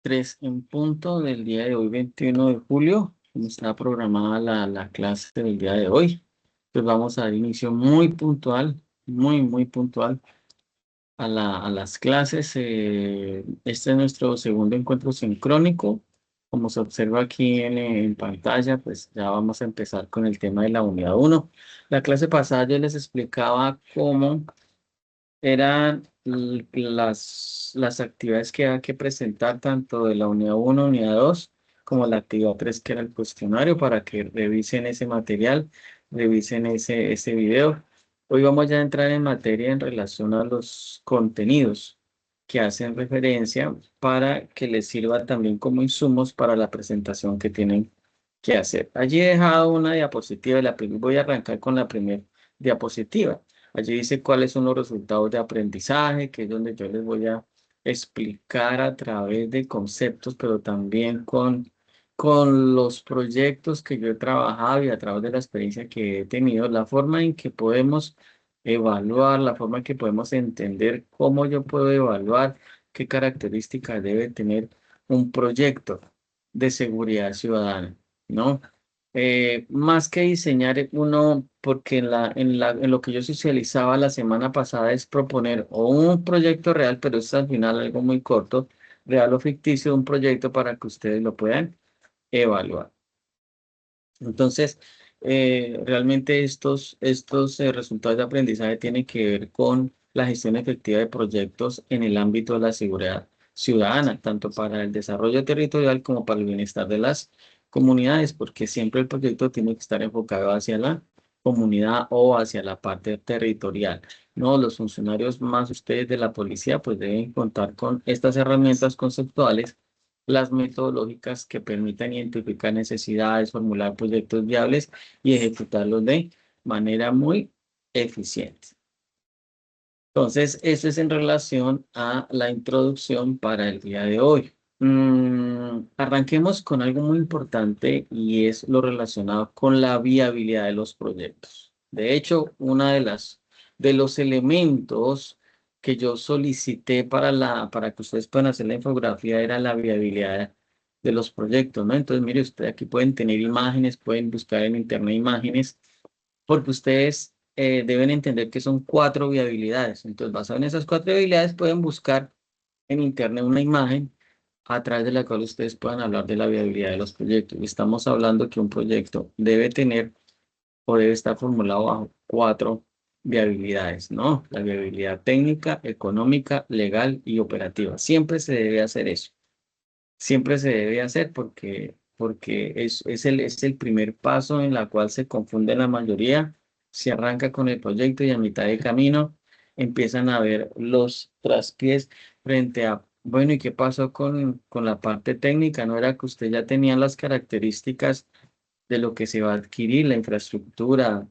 3 en punto del día de hoy, 21 de julio, como está programada la clase del día de hoy. Pues vamos a dar inicio muy puntual, muy puntual a las clases. Este es nuestro segundo encuentro sincrónico. Como se observa aquí en pantalla, pues ya vamos a empezar con el tema de la unidad 1. La clase pasada yo les explicaba cómo eran las actividades que hay que presentar tanto de la unidad 1, unidad 2, como la actividad 3, que era el cuestionario, para que revisen ese material, revisen ese video. Hoy vamos ya a entrar en materia en relación a los contenidos que hacen referencia para que les sirva también como insumos para la presentación que tienen que hacer. Allí he dejado una diapositiva, voy a arrancar con la primera diapositiva. Allí dice cuáles son los resultados de aprendizaje, que es donde yo les voy a explicar a través de conceptos, pero también con los proyectos que yo he trabajado y a través de la experiencia que he tenido, la forma en que podemos evaluar, la forma en que podemos entender cómo yo puedo evaluar qué características debe tener un proyecto de seguridad ciudadana, ¿no? Más que diseñar uno, porque en lo que yo socializaba la semana pasada es proponer o un proyecto real, pero es al final algo muy corto, real o ficticio, un proyecto para que ustedes lo puedan evaluar. Entonces, realmente estos resultados de aprendizaje tienen que ver con la gestión efectiva de proyectos en el ámbito de la seguridad ciudadana, tanto para el desarrollo territorial como para el bienestar de las comunidades, porque siempre el proyecto tiene que estar enfocado hacia la comunidad o hacia la parte territorial. No, los funcionarios más ustedes de la policía pues deben contar con estas herramientas conceptuales, las metodológicas que permitan identificar necesidades, formular proyectos viables y ejecutarlos de manera muy eficiente. Entonces, eso es en relación a la introducción para el día de hoy. Arranquemos con algo muy importante y es lo relacionado con la viabilidad de los proyectos. De hecho, una de los elementos que yo solicité para que ustedes puedan hacer la infografía era la viabilidad de los proyectos, ¿no? Entonces, mire, ustedes aquí pueden tener imágenes, pueden buscar en internet imágenes, porque ustedes deben entender que son 4 viabilidades. Entonces, basado en esas 4 viabilidades, pueden buscar en internet una imagen a través de la cual ustedes puedan hablar de la viabilidad de los proyectos. Y estamos hablando que un proyecto debe tener o debe estar formulado bajo 4 viabilidades, ¿no? La viabilidad técnica, económica, legal y operativa. Siempre se debe hacer eso. Siempre se debe hacer porque es el primer paso en la cual se confunde la mayoría. Se arranca con el proyecto y a mitad de camino empiezan a ver los traspiés frente a, bueno, ¿y qué pasó con la parte técnica? ¿No era que usted ya tenía las características de lo que se va a adquirir, la infraestructura?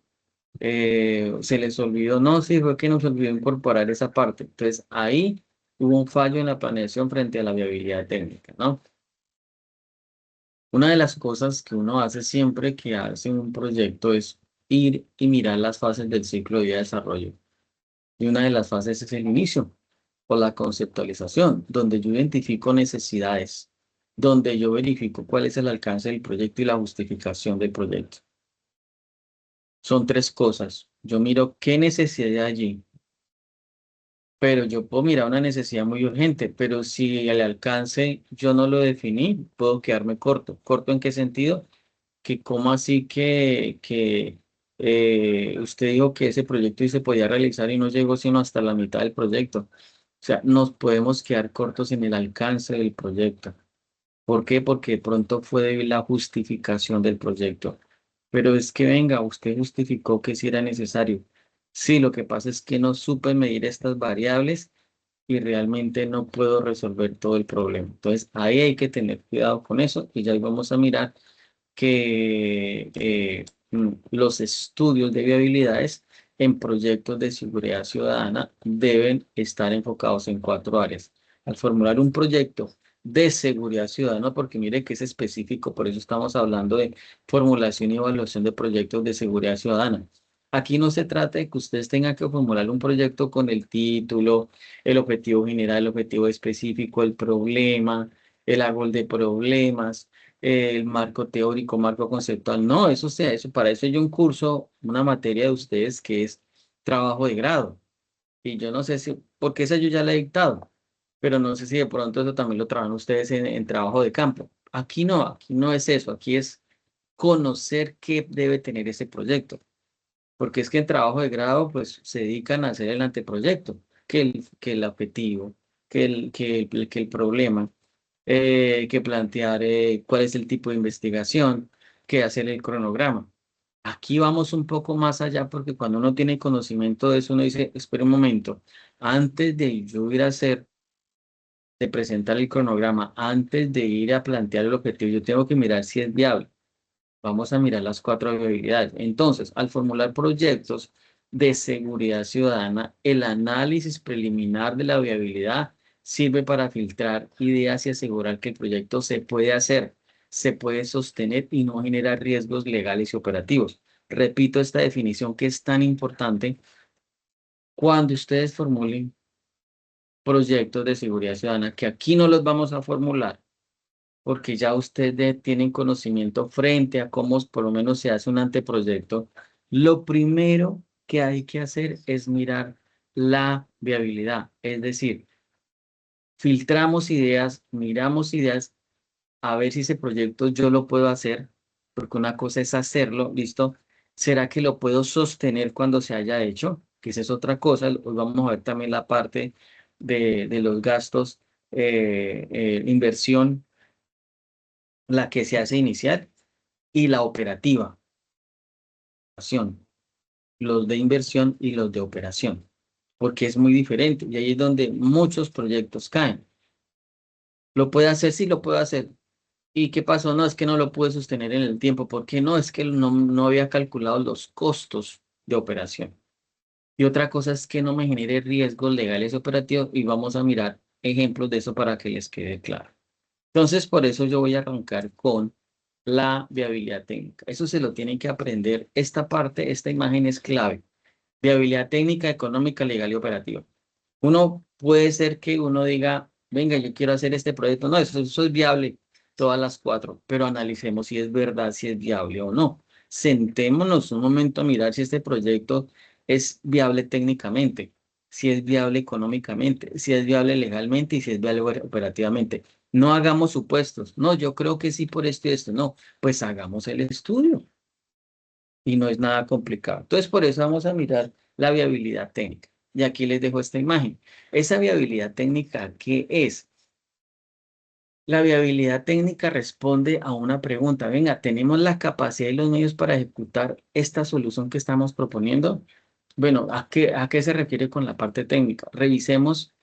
Se les olvidó, no, sí, fue que nos olvidó incorporar esa parte. Entonces ahí hubo un fallo en la planeación frente a la viabilidad técnica, ¿no? Una de las cosas que uno hace siempre que hace un proyecto es ir y mirar las fases del ciclo de vida de desarrollo. Y una de las fases es el inicio o la conceptualización, donde yo identifico necesidades, donde yo verifico cuál es el alcance del proyecto y la justificación del proyecto. Son 3 cosas. Yo miro qué necesidad hay allí, pero yo puedo mirar una necesidad muy urgente, pero si el alcance yo no lo definí, puedo quedarme corto. ¿Corto en qué sentido? Que cómo así que usted dijo que ese proyecto y se podía realizar y no llegó sino hasta la mitad del proyecto. O sea, nos podemos quedar cortos en el alcance del proyecto. ¿Por qué? Porque de pronto fue débil la justificación del proyecto. Pero es que venga, usted justificó que sí era necesario. Sí, lo que pasa es que no supe medir estas variables y realmente no puedo resolver todo el problema. Entonces, ahí hay que tener cuidado con eso y ya ahí vamos a mirar que los estudios de viabilidades en proyectos de seguridad ciudadana deben estar enfocados en 4 áreas. Al formular un proyecto de seguridad ciudadana, porque mire que es específico, por eso estamos hablando de formulación y evaluación de proyectos de seguridad ciudadana. Aquí no se trata de que ustedes tengan que formular un proyecto con el título, el objetivo general, el objetivo específico, el problema, el árbol de problemas, el marco teórico, marco conceptual. No, eso para eso hay un curso, una materia de ustedes que es trabajo de grado. Y yo no sé si, porque esa yo ya la he dictado, pero no sé si de pronto eso también lo trabajan ustedes en trabajo de campo. Aquí no es eso, aquí es conocer qué debe tener ese proyecto. Porque es que en trabajo de grado, pues se dedican a hacer el anteproyecto, que el objetivo, que el problema, que plantear cuál es el tipo de investigación, que hacer el cronograma. Aquí vamos un poco más allá porque cuando uno tiene conocimiento de eso, uno dice, espera un momento, antes de yo ir a hacer, de presentar el cronograma, antes de ir a plantear el objetivo, yo tengo que mirar si es viable. Vamos a mirar las cuatro viabilidades. Entonces, al formular proyectos de seguridad ciudadana, el análisis preliminar de la viabilidad sirve para filtrar ideas y asegurar que el proyecto se puede hacer, se puede sostener y no genera riesgos legales y operativos. Repito esta definición que es tan importante cuando ustedes formulen proyectos de seguridad ciudadana, que aquí no los vamos a formular porque ya ustedes tienen conocimiento frente a cómo por lo menos se hace un anteproyecto. Lo primero que hay que hacer es mirar la viabilidad, es decir, filtramos ideas, miramos ideas, a ver si ese proyecto yo lo puedo hacer, porque una cosa es hacerlo, ¿listo? ¿Será que lo puedo sostener cuando se haya hecho? Que esa es otra cosa. Hoy vamos a ver también la parte de los gastos, inversión, la que se hace inicial y la operativa, los de inversión y los de operación, porque es muy diferente y ahí es donde muchos proyectos caen. ¿Lo puede hacer? Sí, lo puede hacer. ¿Y qué pasó? No, es que no lo pude sostener en el tiempo. ¿Por qué no? Es que no había calculado los costos de operación. Y otra cosa es que no me genere riesgos legales operativos y vamos a mirar ejemplos de eso para que les quede claro. Entonces, por eso yo voy a arrancar con la viabilidad técnica. Eso se lo tienen que aprender. Esta parte, esta imagen es clave. Viabilidad técnica, económica, legal y operativa. Uno puede ser que uno diga, venga, yo quiero hacer este proyecto. No, eso es viable, todas las cuatro, pero analicemos si es verdad, si es viable o no. Sentémonos un momento a mirar si este proyecto es viable técnicamente, si es viable económicamente, si es viable legalmente y si es viable operativamente. No hagamos supuestos. No, yo creo que sí por esto y esto. No, pues hagamos el estudio y no es nada complicado. Entonces, por eso vamos a mirar la viabilidad técnica. Y aquí les dejo esta imagen. Esa viabilidad técnica, ¿qué es? La viabilidad técnica responde a una pregunta. Venga, ¿tenemos la capacidad y los medios para ejecutar esta solución que estamos proponiendo? Bueno, a qué se refiere con la parte técnica? Revisemos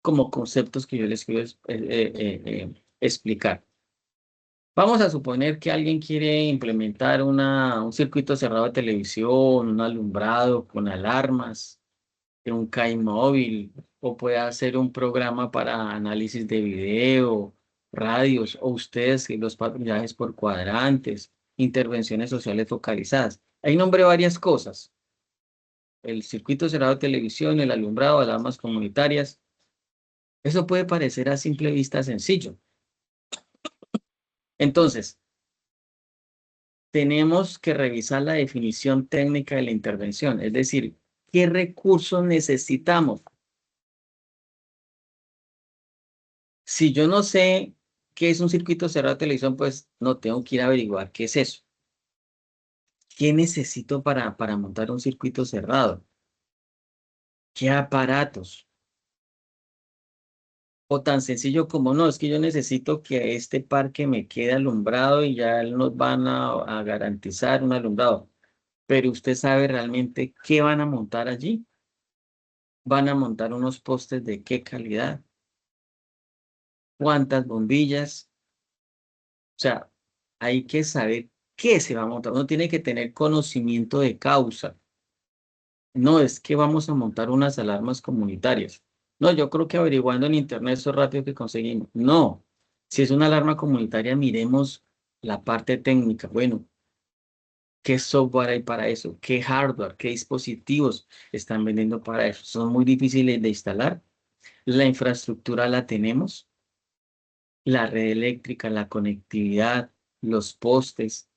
como conceptos que yo les quiero explicar. Vamos a suponer que alguien quiere implementar un circuito cerrado de televisión, un alumbrado con alarmas, un CAI móvil, o puede hacer un programa para análisis de video, radios, o ustedes los patrullajes por cuadrantes, intervenciones sociales focalizadas. Ahí nombré varias cosas. El circuito cerrado de televisión, el alumbrado, alarmas comunitarias. Eso puede parecer a simple vista sencillo. Entonces, tenemos que revisar la definición técnica de la intervención, es decir, ¿qué recursos necesitamos? Si yo no sé qué es un circuito cerrado de televisión, pues no tengo que ir a averiguar qué es eso. ¿Qué necesito para montar un circuito cerrado? ¿Qué aparatos? O tan sencillo como no, es que yo necesito que este parque me quede alumbrado y ya nos van a garantizar un alumbrado. Pero usted sabe realmente qué van a montar allí. Van a montar unos postes de qué calidad, cuántas bombillas. O sea, hay que saber qué se va a montar. Uno tiene que tener conocimiento de causa. No es que vamos a montar unas alarmas comunitarias. No, yo creo que averiguando en internet eso es rápido que conseguimos. No, si es una alarma comunitaria, miremos la parte técnica. Bueno, ¿qué software hay para eso? ¿Qué hardware? ¿Qué dispositivos están vendiendo para eso? Son muy difíciles de instalar. La infraestructura la tenemos. la red eléctrica, la conectividad, los postes,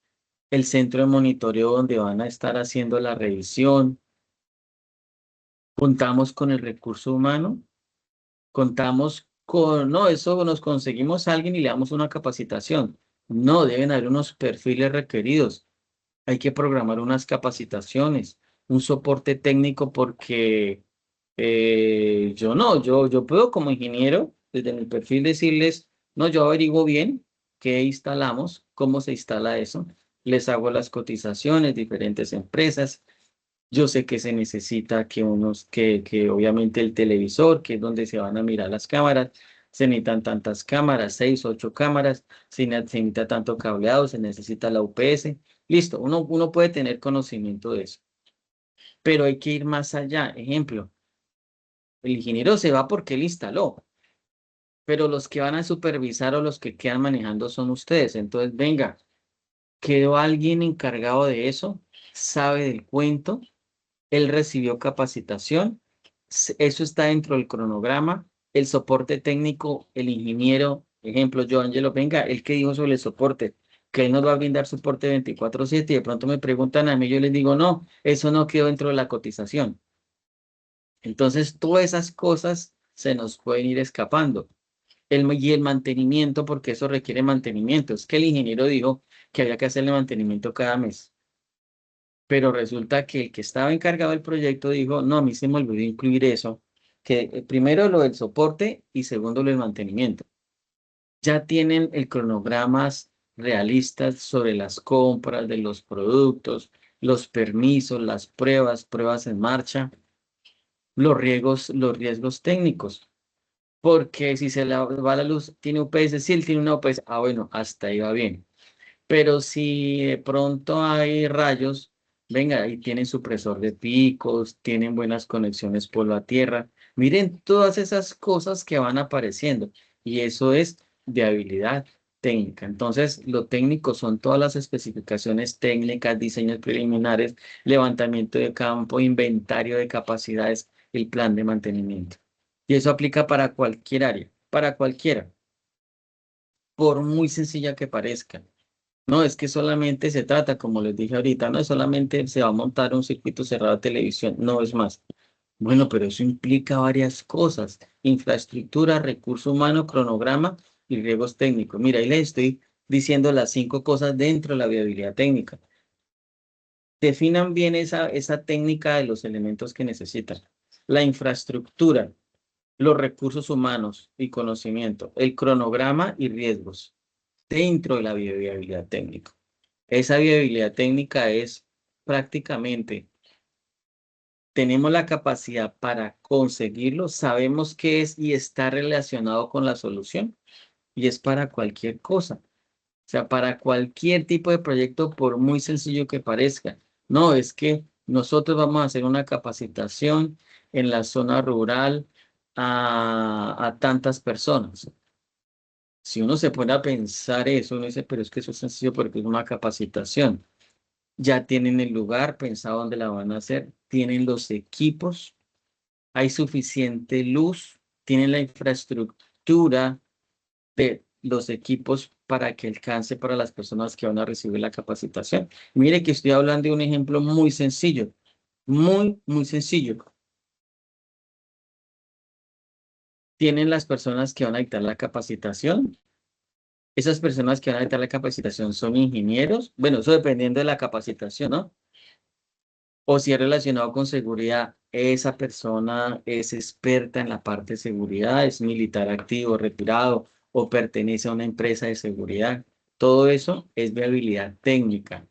el centro de monitoreo donde van a estar haciendo la revisión. Contamos con el recurso humano, contamos con, no, eso nos conseguimos a alguien y le damos una capacitación. No, deben haber unos perfiles requeridos. Hay que programar unas capacitaciones, un soporte técnico porque yo no, yo puedo como ingeniero, desde mi perfil decirles, no, yo averiguo bien qué instalamos, cómo se instala eso, les hago las cotizaciones, diferentes empresas. Yo sé que se necesita que obviamente el televisor, que es donde se van a mirar las cámaras, se necesitan tantas cámaras, 6, 8 cámaras, se necesita tanto cableado, se necesita la UPS. Listo, uno puede tener conocimiento de eso, pero hay que ir más allá. Ejemplo, el ingeniero se va porque él instaló, pero los que van a supervisar o los que quedan manejando son ustedes. Entonces, venga, quedó alguien encargado de eso, sabe del cuento. Él recibió capacitación, eso está dentro del cronograma, el soporte técnico, el ingeniero, ejemplo, yo, Angelo, venga, el que dijo sobre el soporte, que él nos va a brindar soporte 24/7 y de pronto me preguntan a mí, yo les digo, no, eso no quedó dentro de la cotización. Entonces, todas esas cosas se nos pueden ir escapando. Y el mantenimiento, porque eso requiere mantenimiento. Es que el ingeniero dijo que había que hacerle mantenimiento cada mes. Pero resulta que el que estaba encargado del proyecto dijo, no, a mí se me olvidó incluir eso, que primero lo del soporte y segundo lo del mantenimiento. Ya tienen el cronogramas realistas sobre las compras de los productos, los permisos, las pruebas, pruebas en marcha, los riesgos técnicos. Porque si se le va la luz, tiene UPS, si él tiene una UPS, bueno, hasta ahí va bien. Pero si de pronto hay rayos, venga, ahí tienen supresor de picos, tienen buenas conexiones por la tierra. Miren todas esas cosas que van apareciendo y eso es de habilidad técnica. Entonces, lo técnico son todas las especificaciones técnicas, diseños preliminares, levantamiento de campo, inventario de capacidades, el plan de mantenimiento. Y eso aplica para cualquier área, para cualquiera, por muy sencilla que parezca. No, es que solamente se trata, como les dije ahorita, no es solamente se va a montar un circuito cerrado de televisión, no es más. Bueno, pero eso implica varias cosas, infraestructura, recurso humano, cronograma y riesgos técnicos. Mira, ahí les estoy diciendo las 5 cosas dentro de la viabilidad técnica. Definan bien esa técnica de los elementos que necesitan. La infraestructura, los recursos humanos y conocimiento, el cronograma y riesgos dentro de la viabilidad técnica. Esa viabilidad técnica es prácticamente, tenemos la capacidad para conseguirlo, sabemos qué es y está relacionado con la solución y es para cualquier cosa. O sea, para cualquier tipo de proyecto, por muy sencillo que parezca. No, es que nosotros vamos a hacer una capacitación en la zona rural a tantas personas. Si uno se pone a pensar eso, uno dice, pero es que eso es sencillo porque es una capacitación. Ya tienen el lugar pensado dónde la van a hacer, tienen los equipos, hay suficiente luz, tienen la infraestructura de los equipos para que alcance para las personas que van a recibir la capacitación. Mire que estoy hablando de un ejemplo muy sencillo, muy sencillo. Tienen las personas que van a dictar la capacitación. Esas personas que van a dictar la capacitación son ingenieros. Bueno, eso dependiendo de la capacitación, ¿no? O si es relacionado con seguridad, esa persona es experta en la parte de seguridad, es militar activo, retirado o pertenece a una empresa de seguridad. Todo eso es viabilidad técnica,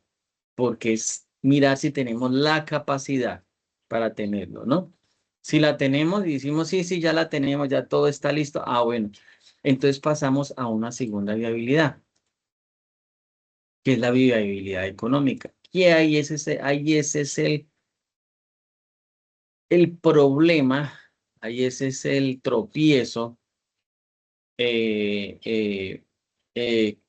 porque es mirar si tenemos la capacidad para tenerlo, ¿no? Si la tenemos y decimos, sí, sí, ya la tenemos, ya todo está listo, bueno, entonces pasamos a una segunda viabilidad, que es la viabilidad económica. Y ahí ese es el problema, ahí ese es el tropiezo eh, eh, eh,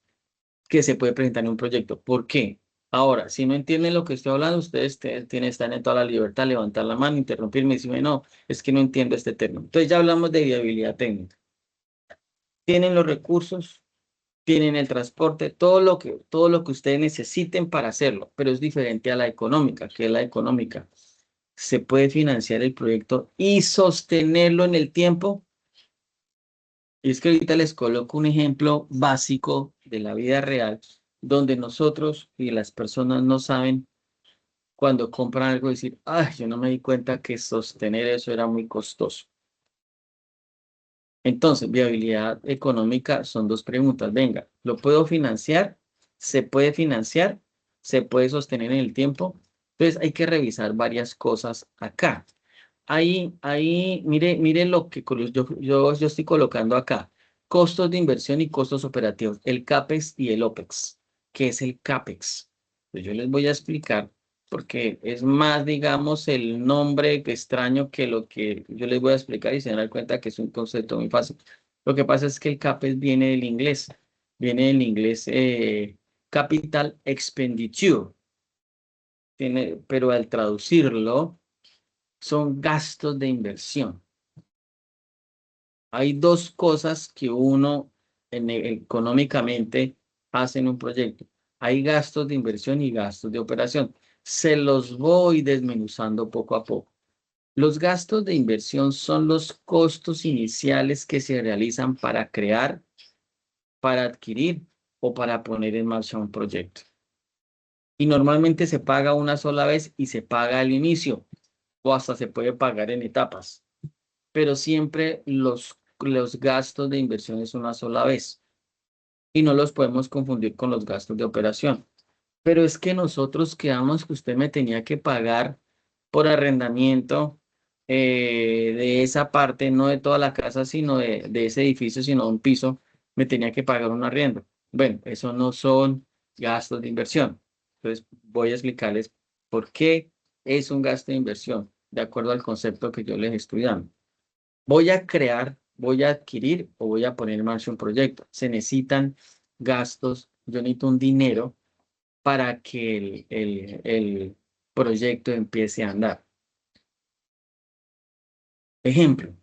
que se puede presentar en un proyecto. ¿Por qué? Ahora, si no entienden lo que estoy hablando, ustedes están en toda la libertad de levantar la mano, interrumpirme y decirme, no, es que no entiendo este término. Entonces ya hablamos de viabilidad técnica. Tienen los recursos, tienen el transporte, todo lo que ustedes necesiten para hacerlo, pero es diferente a la económica, que es la económica. Se puede financiar el proyecto y sostenerlo en el tiempo. Y es que ahorita les coloco un ejemplo básico de la vida real, donde nosotros y las personas no saben cuando compran algo decir, ay, yo no me di cuenta que sostener eso era muy costoso. Entonces, viabilidad económica son dos preguntas. Venga, ¿lo puedo financiar? ¿Se puede financiar? ¿Se puede sostener en el tiempo? Entonces, hay que revisar varias cosas acá. Mire lo que yo estoy colocando acá. Costos de inversión y costos operativos. El CAPEX y el OPEX. ¿Qué es el CAPEX? Pues yo les voy a explicar porque es más, digamos, el nombre extraño que lo que yo les voy a explicar y se van a dar cuenta que es un concepto muy fácil. Lo que pasa es que el CAPEX viene del inglés Capital Expenditure, pero al traducirlo son gastos de inversión. Hay dos cosas que uno económicamente hace en un proyecto. Hay gastos de inversión y gastos de operación. Se los voy desmenuzando poco a poco. Los gastos de inversión son los costos iniciales que se realizan para crear, para adquirir o para poner en marcha un proyecto. Y normalmente se paga una sola vez y se paga al inicio o hasta se puede pagar en etapas, pero siempre los gastos de inversión es una sola vez y no los podemos confundir con los gastos de operación. Pero es que nosotros quedamos que usted me tenía que pagar por arrendamiento de esa parte, no de toda la casa, sino de ese edificio, sino un piso, me tenía que pagar un arriendo. Bueno, eso no son gastos de inversión. Entonces, voy a explicarles por qué es un gasto de inversión, de acuerdo al concepto que yo les estoy dando. Voy a crear, voy a adquirir o voy a poner en marcha un proyecto. Se necesitan gastos, yo necesito un dinero para que el proyecto empiece a andar. Ejemplo,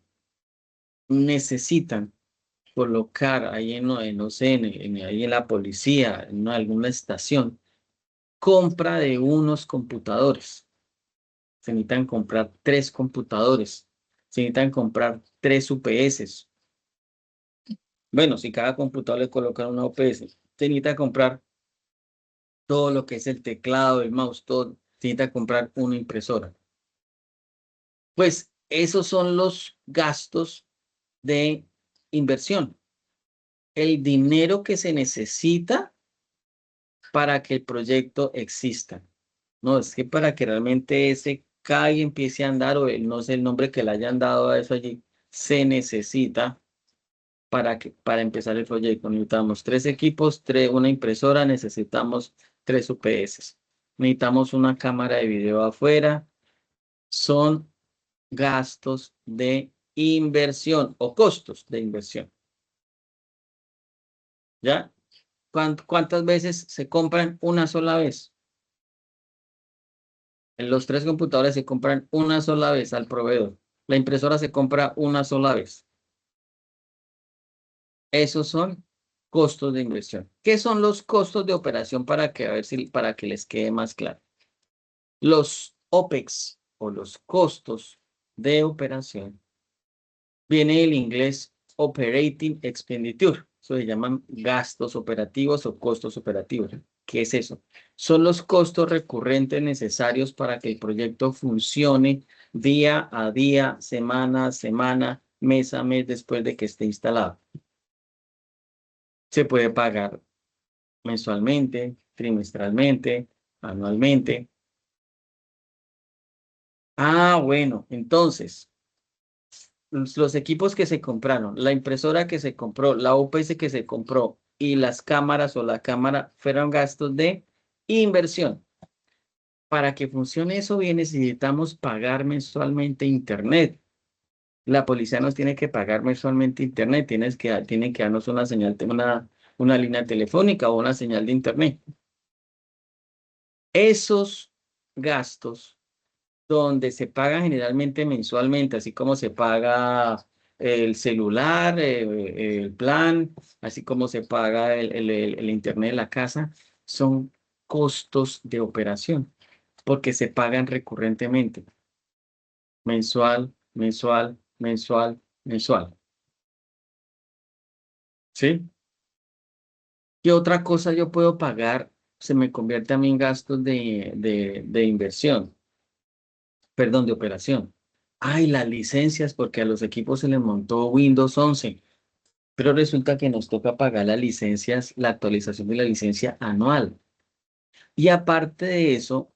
necesitan colocar ahí no sé, ahí en la policía, en alguna estación, compra de unos computadores. Se necesitan comprar 3 computadores. Se necesitan comprar 3 UPS. Bueno, si cada computador le colocan una UPS, se necesita comprar todo lo que es el teclado, el mouse, todo. Se necesita comprar una impresora. Pues esos son los gastos de inversión. El dinero que se necesita para que el proyecto exista. No, es que para que realmente ese caiga y empiece a andar, o no sé el nombre que le hayan dado a eso allí, se necesita para empezar el proyecto. Necesitamos 3 equipos, una impresora, necesitamos 3 UPS. Necesitamos una cámara de video afuera. Son gastos de inversión o costos de inversión. ¿Ya? ¿Cuántas veces se compran una sola vez? En los 3 computadores se compran una sola vez al proveedor. La impresora se compra una sola vez. Esos son costos de inversión. ¿Qué son los costos de operación para que les quede más claro? Los OPEX o los costos de operación viene del inglés Operating Expenditure. Eso se llaman gastos operativos o costos operativos. ¿Qué es eso? Son los costos recurrentes necesarios para que el proyecto funcione día a día, semana a semana, mes a mes después de que esté instalado. Se puede pagar mensualmente, trimestralmente, anualmente. Ah, bueno, entonces, los equipos que se compraron, la impresora que se compró, la UPS que se compró y las cámaras o la cámara fueron gastos de inversión. Para que funcione eso bien, necesitamos pagar mensualmente Internet. La policía nos tiene que pagar mensualmente Internet, tiene que darnos una señal, una línea telefónica o una señal de Internet. Esos gastos donde se paga generalmente mensualmente, así como se paga el celular, el plan, así como se paga el internet de la casa, son costos de operación, porque se pagan recurrentemente, mensual, mensual, mensual, mensual. ¿Sí? ¿Qué otra cosa yo puedo pagar? Se me convierte a mí en gastos de inversión, perdón, de operación. Ay, las licencias, porque a los equipos se les montó Windows 11, pero resulta que nos toca pagar las licencias, la actualización de la licencia anual. Y aparte de eso,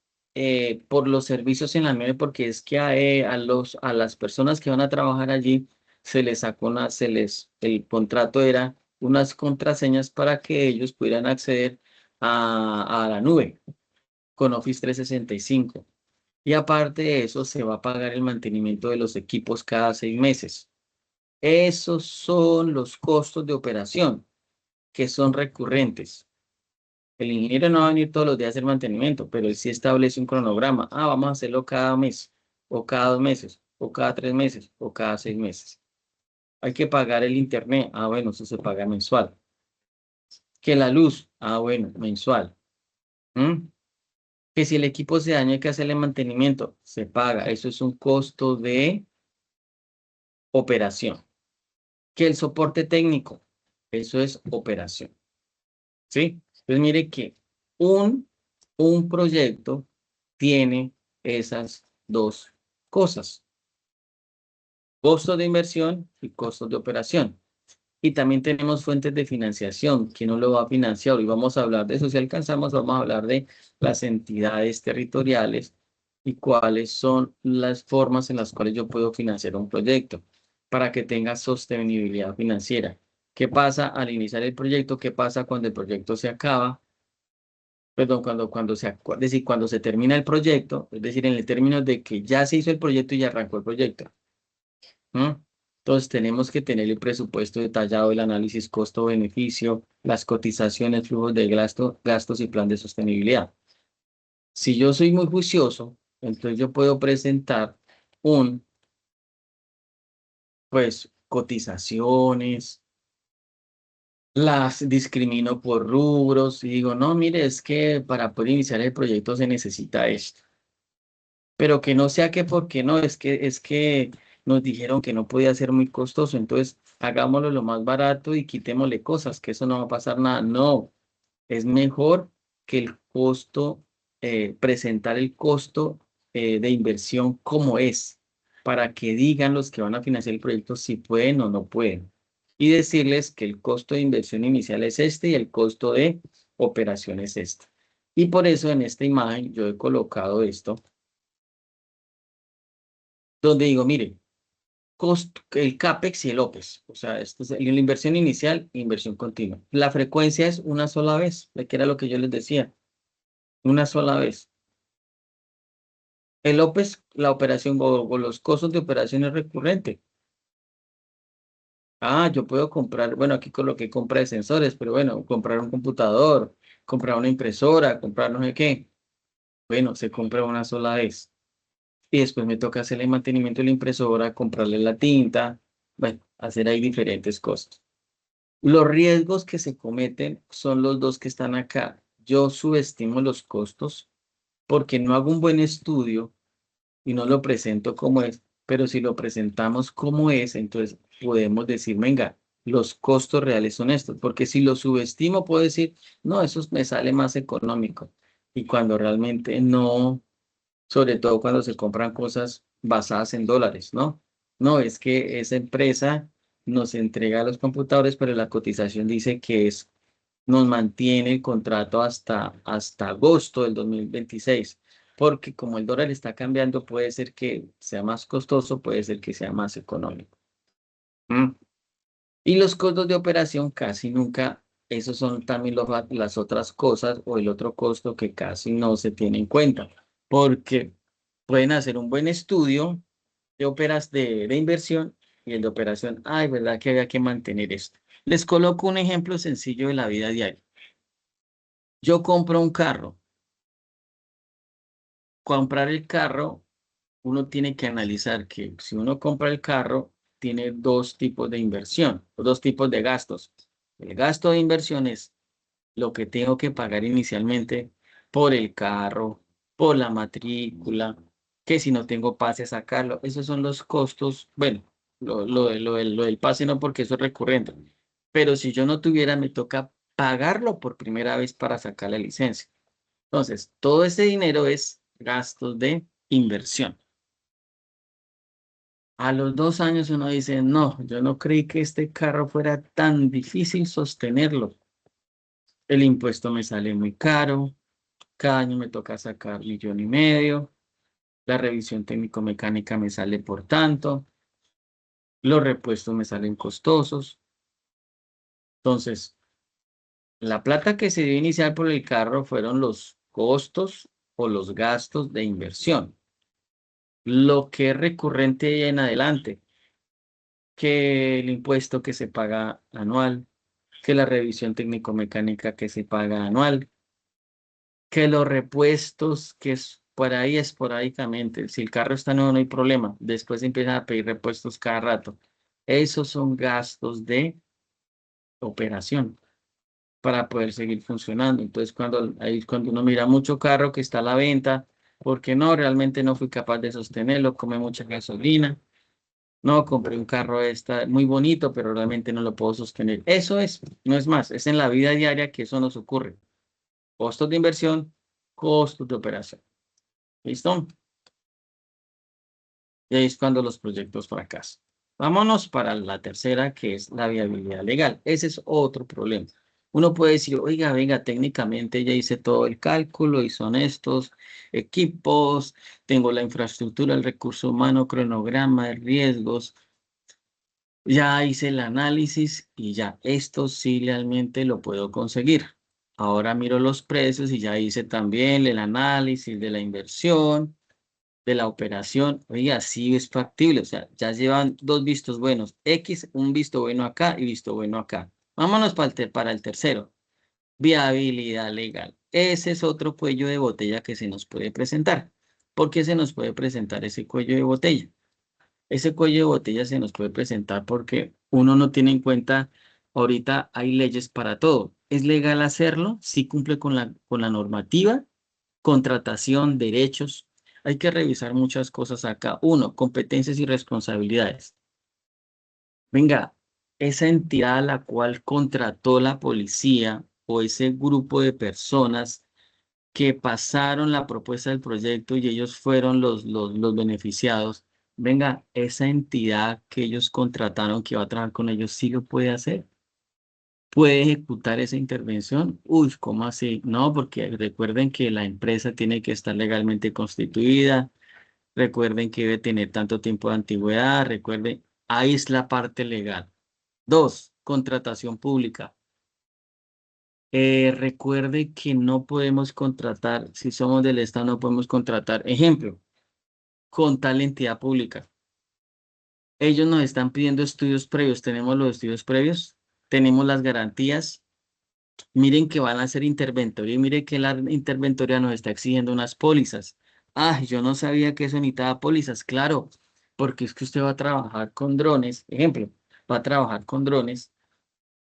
por los servicios en la nube, porque es que a las personas que van a trabajar allí se les sacó el contrato era unas contraseñas para que ellos pudieran acceder a la nube con Office 365. Y aparte de eso, se va a pagar el mantenimiento de los equipos cada 6 meses. Esos son los costos de operación que son recurrentes. El ingeniero no va a venir todos los días a hacer mantenimiento, pero él sí establece un cronograma. Ah, vamos a hacerlo cada mes, o cada 2 meses, o cada 3 meses, o cada 6 meses. Hay que pagar el internet. Ah, bueno, eso se paga mensual. Que la luz. Ah, bueno, mensual. ¿Mm? Que si el equipo se daña, hay que hacerle mantenimiento. Se paga. Eso es un costo de operación. Que el soporte técnico. Eso es operación. ¿Sí? Entonces mire que un, un proyecto tiene esas dos cosas, costos de inversión y costos de operación. Y también tenemos fuentes de financiación. ¿Quién no lo va a financiar? Hoy vamos a hablar de eso. Si alcanzamos, vamos a hablar de las entidades territoriales y cuáles son las formas en las cuales yo puedo financiar un proyecto para que tenga sostenibilidad financiera. ¿Qué pasa al iniciar el proyecto? ¿Qué pasa cuando el proyecto se acaba? Perdón, es decir, cuando se termina el proyecto, es decir, en el término de que ya se hizo el proyecto y ya arrancó el proyecto. ¿No? Entonces tenemos que tener el presupuesto detallado, el análisis costo-beneficio, las cotizaciones, flujos de gastos y plan de sostenibilidad. Si yo soy muy juicioso, entonces yo puedo presentar pues, cotizaciones, las discrimino por rubros y digo, no, mire, es que para poder iniciar el proyecto se necesita esto. Pero que no sea que porque no, es que nos dijeron que no podía ser muy costoso, entonces hagámoslo lo más barato y quitémosle cosas, que eso no va a pasar nada. No, es mejor que el costo, presentar el costo de inversión como es, para que digan los que van a financiar el proyecto si pueden o no pueden. Y decirles que el costo de inversión inicial es este y el costo de operación es este. Y por eso en esta imagen yo he colocado esto donde digo, mire, el CAPEX y el OPEX, o sea, esto es la inversión inicial e inversión continua. La frecuencia es una sola vez, que era lo que yo les decía, una sola vez. El OPEX, la operación o los costos de operación es recurrente. Ah, yo puedo comprar, bueno, aquí coloqué compra de sensores, pero bueno, comprar un computador, comprar una impresora, comprar no sé qué. Bueno, se compra una sola vez. Y después me toca hacerle mantenimiento de la impresora, comprarle la tinta, bueno, hacer ahí diferentes cosas. Los riesgos que se cometen son los dos que están acá. Yo subestimo los costos porque no hago un buen estudio y no lo presento como es, pero si lo presentamos como es, entonces podemos decir, venga, los costos reales son estos, porque si lo subestimo puedo decir, no, eso me sale más económico. Y cuando realmente no, sobre todo cuando se compran cosas basadas en dólares, ¿no? No, es que esa empresa nos entrega los computadores, pero la cotización dice que nos mantiene el contrato hasta agosto del 2026, porque como el dólar está cambiando, puede ser que sea más costoso, puede ser que sea más económico. ¿Mm? Y los costos de operación casi nunca, esos son también las otras cosas o el otro costo que casi no se tiene en cuenta, porque pueden hacer un buen estudio de operas de inversión y el de operación, ay, ¿verdad que había que mantener esto? Les coloco un ejemplo sencillo de la vida diaria. Yo compro un carro. Comprar el carro, uno tiene que analizar que si uno compra el carro, tiene dos tipos de inversión, o dos tipos de gastos. El gasto de inversión es lo que tengo que pagar inicialmente por el carro, por la matrícula, que si no tengo pase sacarlo. Esos son los costos. Bueno, lo del pase no, porque eso es recurrente. Pero si yo no tuviera, me toca pagarlo por primera vez para sacar la licencia. Entonces, todo ese dinero es gastos de inversión. A los 2 años uno dice, no, yo no creí que este carro fuera tan difícil sostenerlo. El impuesto me sale muy caro, cada año me toca sacar 1,5 millones, la revisión técnico-mecánica me sale por tanto, los repuestos me salen costosos. Entonces, la plata que se dio inicial por el carro fueron los costos o los gastos de inversión. Lo que es recurrente en adelante, que el impuesto que se paga anual, que la revisión técnico-mecánica que se paga anual, que los repuestos, que es por ahí esporádicamente, si el carro está nuevo no hay problema, después empiezan a pedir repuestos cada rato. Esos son gastos de operación para poder seguir funcionando. Entonces, ahí es cuando uno mira mucho carro que está a la venta, porque no, realmente no fui capaz de sostenerlo, come mucha gasolina. No, compré un carro muy bonito, pero realmente no lo puedo sostener. Eso es, no es más, es en la vida diaria que eso nos ocurre. Costos de inversión, costos de operación. ¿Listo? Y ahí es cuando los proyectos fracasan. Vámonos para la tercera, que es la viabilidad legal. Ese es otro problema. Uno puede decir, oiga, venga, técnicamente ya hice todo el cálculo y son estos equipos, tengo la infraestructura, el recurso humano, cronograma de riesgos, ya hice el análisis y ya, esto sí realmente lo puedo conseguir. Ahora miro los precios y ya hice también el análisis de la inversión, de la operación. Oiga, sí es factible, o sea, ya llevan dos vistos buenos. X, un visto bueno acá y visto bueno acá. Vámonos para el tercero. Viabilidad legal. Ese es otro cuello de botella que se nos puede presentar. ¿Por qué se nos puede presentar ese cuello de botella? Ese cuello de botella se nos puede presentar porque uno no tiene en cuenta, ahorita hay leyes para todo. ¿Es legal hacerlo? Sí cumple con la normativa, contratación, derechos. Hay que revisar muchas cosas acá. Uno, competencias y responsabilidades. Venga, esa entidad a la cual contrató la policía o ese grupo de personas que pasaron la propuesta del proyecto y ellos fueron los beneficiados. Venga, esa entidad que ellos contrataron que va a trabajar con ellos, ¿sí lo puede hacer? ¿Puede ejecutar esa intervención? Uy, ¿cómo así? No, porque recuerden que la empresa tiene que estar legalmente constituida, recuerden que debe tener tanto tiempo de antigüedad, recuerden, ahí es la parte legal. Dos, contratación pública. Recuerde que no podemos contratar, si somos del Estado, no podemos contratar, ejemplo, con tal entidad pública. Ellos nos están pidiendo estudios previos, tenemos los estudios previos, tenemos las garantías. Miren que van a hacer interventoría y mire que la interventoría nos está exigiendo unas pólizas. Ah, yo no sabía que eso necesitaba pólizas, claro, porque es que usted va a trabajar con drones, ejemplo, va a trabajar con drones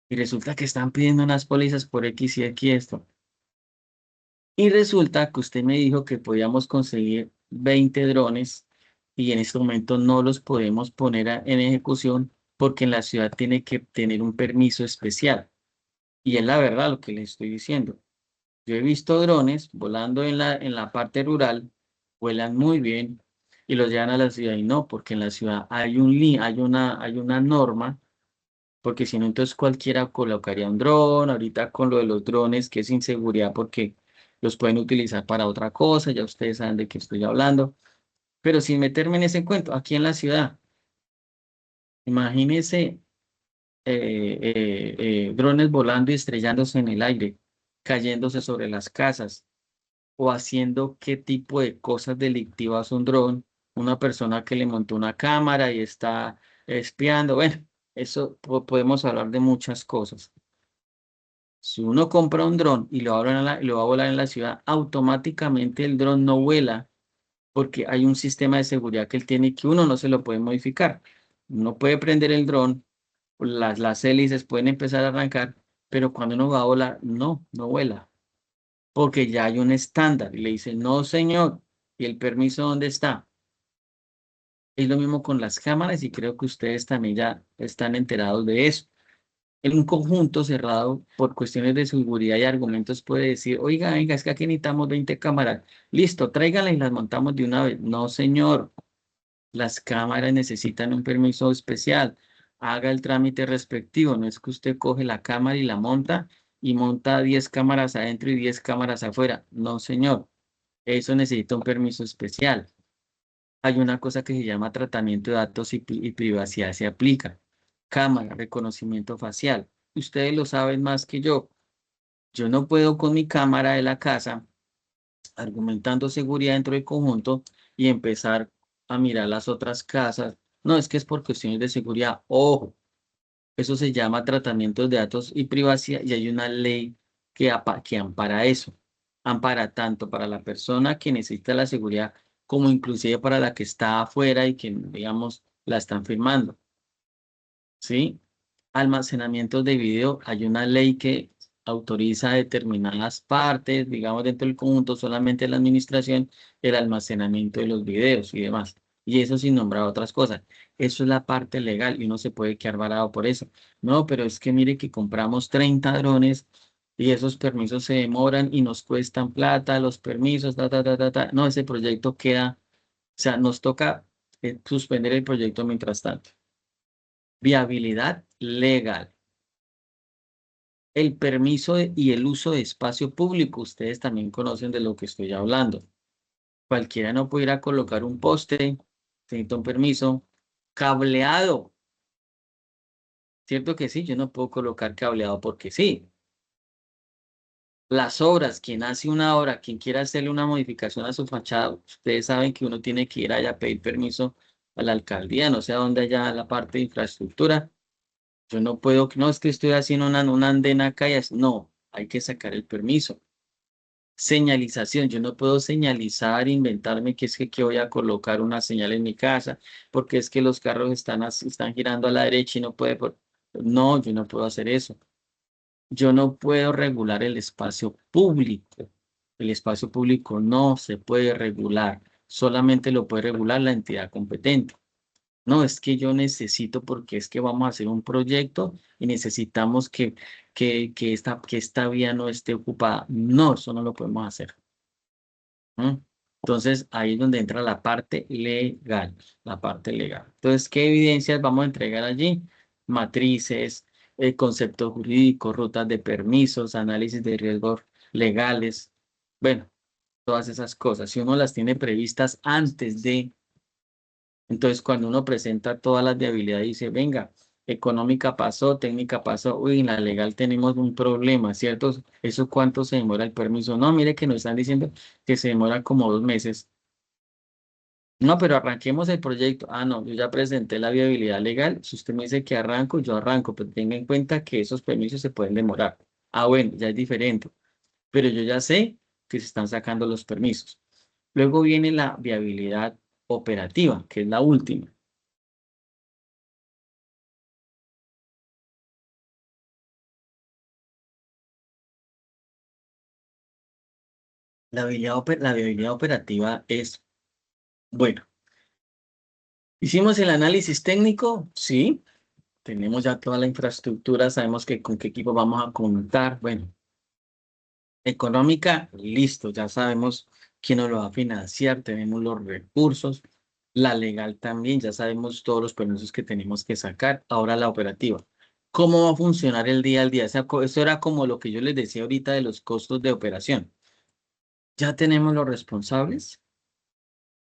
y resulta que están pidiendo unas pólizas por X y X esto. Y resulta que usted me dijo que podíamos conseguir 20 drones y en este momento no los podemos poner en ejecución porque en la ciudad tiene que tener un permiso especial. Y es la verdad lo que le estoy diciendo. Yo he visto drones volando en la parte rural, vuelan muy bien y los llevan a la ciudad y no, porque en la ciudad hay una norma, porque si no, entonces cualquiera colocaría un dron. Ahorita con lo de los drones, que es inseguridad porque los pueden utilizar para otra cosa, ya ustedes saben de qué estoy hablando, pero sin meterme en ese cuento, aquí en la ciudad, imagínense drones volando y estrellándose en el aire, cayéndose sobre las casas o haciendo qué tipo de cosas delictivas un dron, una persona que le montó una cámara y está espiando. Bueno, eso podemos hablar de muchas cosas. Si uno compra un dron y lo va a volar en la ciudad, automáticamente el dron no vuela porque hay un sistema de seguridad que él tiene que uno no se lo puede modificar. Uno puede prender el dron, las hélices pueden empezar a arrancar, pero cuando uno va a volar, no vuela, porque ya hay un estándar. Y le dice, no, señor, ¿y el permiso dónde está? Es lo mismo con las cámaras y creo que ustedes también ya están enterados de eso. En un conjunto cerrado, por cuestiones de seguridad y argumentos, puede decir, oiga, venga, es que aquí necesitamos 20 cámaras. Listo, tráiganlas y las montamos de una vez. No, señor. Las cámaras necesitan un permiso especial. Haga el trámite respectivo. No es que usted coge la cámara y la monta y monta 10 cámaras adentro y 10 cámaras afuera. No, señor. Eso necesita un permiso especial. Hay una cosa que se llama tratamiento de datos y privacidad se aplica. Cámara, reconocimiento facial. Ustedes lo saben más que yo. Yo no puedo con mi cámara de la casa, argumentando seguridad dentro del conjunto y empezar a mirar las otras casas. No, es que es por cuestiones de seguridad. Ojo, eso se llama tratamiento de datos y privacidad y hay una ley que ampara eso. Ampara tanto para la persona que necesita la seguridad como inclusive para la que está afuera y que, digamos, la están firmando. ¿Sí? Almacenamientos de video, hay una ley que autoriza determinadas partes, digamos, dentro del conjunto, solamente la administración, el almacenamiento de los videos y demás. Y eso sin nombrar otras cosas. Eso es la parte legal y uno se puede quedar varado por eso. No, pero es que mire que compramos 30 drones y esos permisos se demoran y nos cuestan plata, los permisos, ta. No, ese proyecto queda, o sea, nos toca suspender el proyecto mientras tanto. Viabilidad legal. El permiso y el uso de espacio público, ustedes también conocen de lo que estoy hablando. Cualquiera no puede ir a colocar un poste, necesita un permiso. Cableado, ¿cierto que sí? Yo no puedo colocar cableado porque sí. Las obras, quien hace una obra, quien quiera hacerle una modificación a su fachada, ustedes saben que uno tiene que ir allá a pedir permiso a la alcaldía, no sé a dónde allá la parte de infraestructura. Yo no puedo, no es que estoy haciendo una andena acá y no, hay que sacar el permiso. Señalización, yo no puedo señalizar, inventarme que es que voy a colocar una señal en mi casa, porque es que los carros están girando a la derecha y no puede, no, yo no puedo hacer eso. Yo no puedo regular el espacio público. El espacio público no se puede regular, solamente lo puede regular la entidad competente. No, es que yo necesito porque es que vamos a hacer un proyecto y necesitamos que esta vía no esté ocupada. No, eso no lo podemos hacer. ¿Mm? Entonces, ahí es donde entra la parte legal, la parte legal. Entonces, ¿qué evidencias vamos a entregar allí? Matrices, conceptos jurídicos, rutas de permisos, análisis de riesgos legales. Bueno, todas esas cosas. Si uno las tiene previstas antes de entonces, cuando uno presenta todas las viabilidades, dice, venga, económica pasó, técnica pasó, uy, en la legal tenemos un problema, ¿cierto? ¿Eso cuánto se demora el permiso? No, mire que nos están diciendo que se demora como 2 meses. No, pero arranquemos el proyecto. Ah, no, yo ya presenté la viabilidad legal. Si usted me dice que arranco, yo arranco, pero tenga en cuenta que esos permisos se pueden demorar. Ah, bueno, ya es diferente, pero yo ya sé que se están sacando los permisos. Luego viene la viabilidad operativa, que es la última. La viabilidad operativa es, bueno, hicimos el análisis técnico, sí, tenemos ya toda la infraestructura, sabemos que con qué equipo vamos a contar, bueno, económica, listo, ya sabemos quién nos lo va a financiar, tenemos los recursos, la legal también, ya sabemos todos los permisos que tenemos que sacar, ahora la operativa. ¿Cómo va a funcionar el día al día? Eso era como lo que yo les decía ahorita de los costos de operación. Ya tenemos los responsables,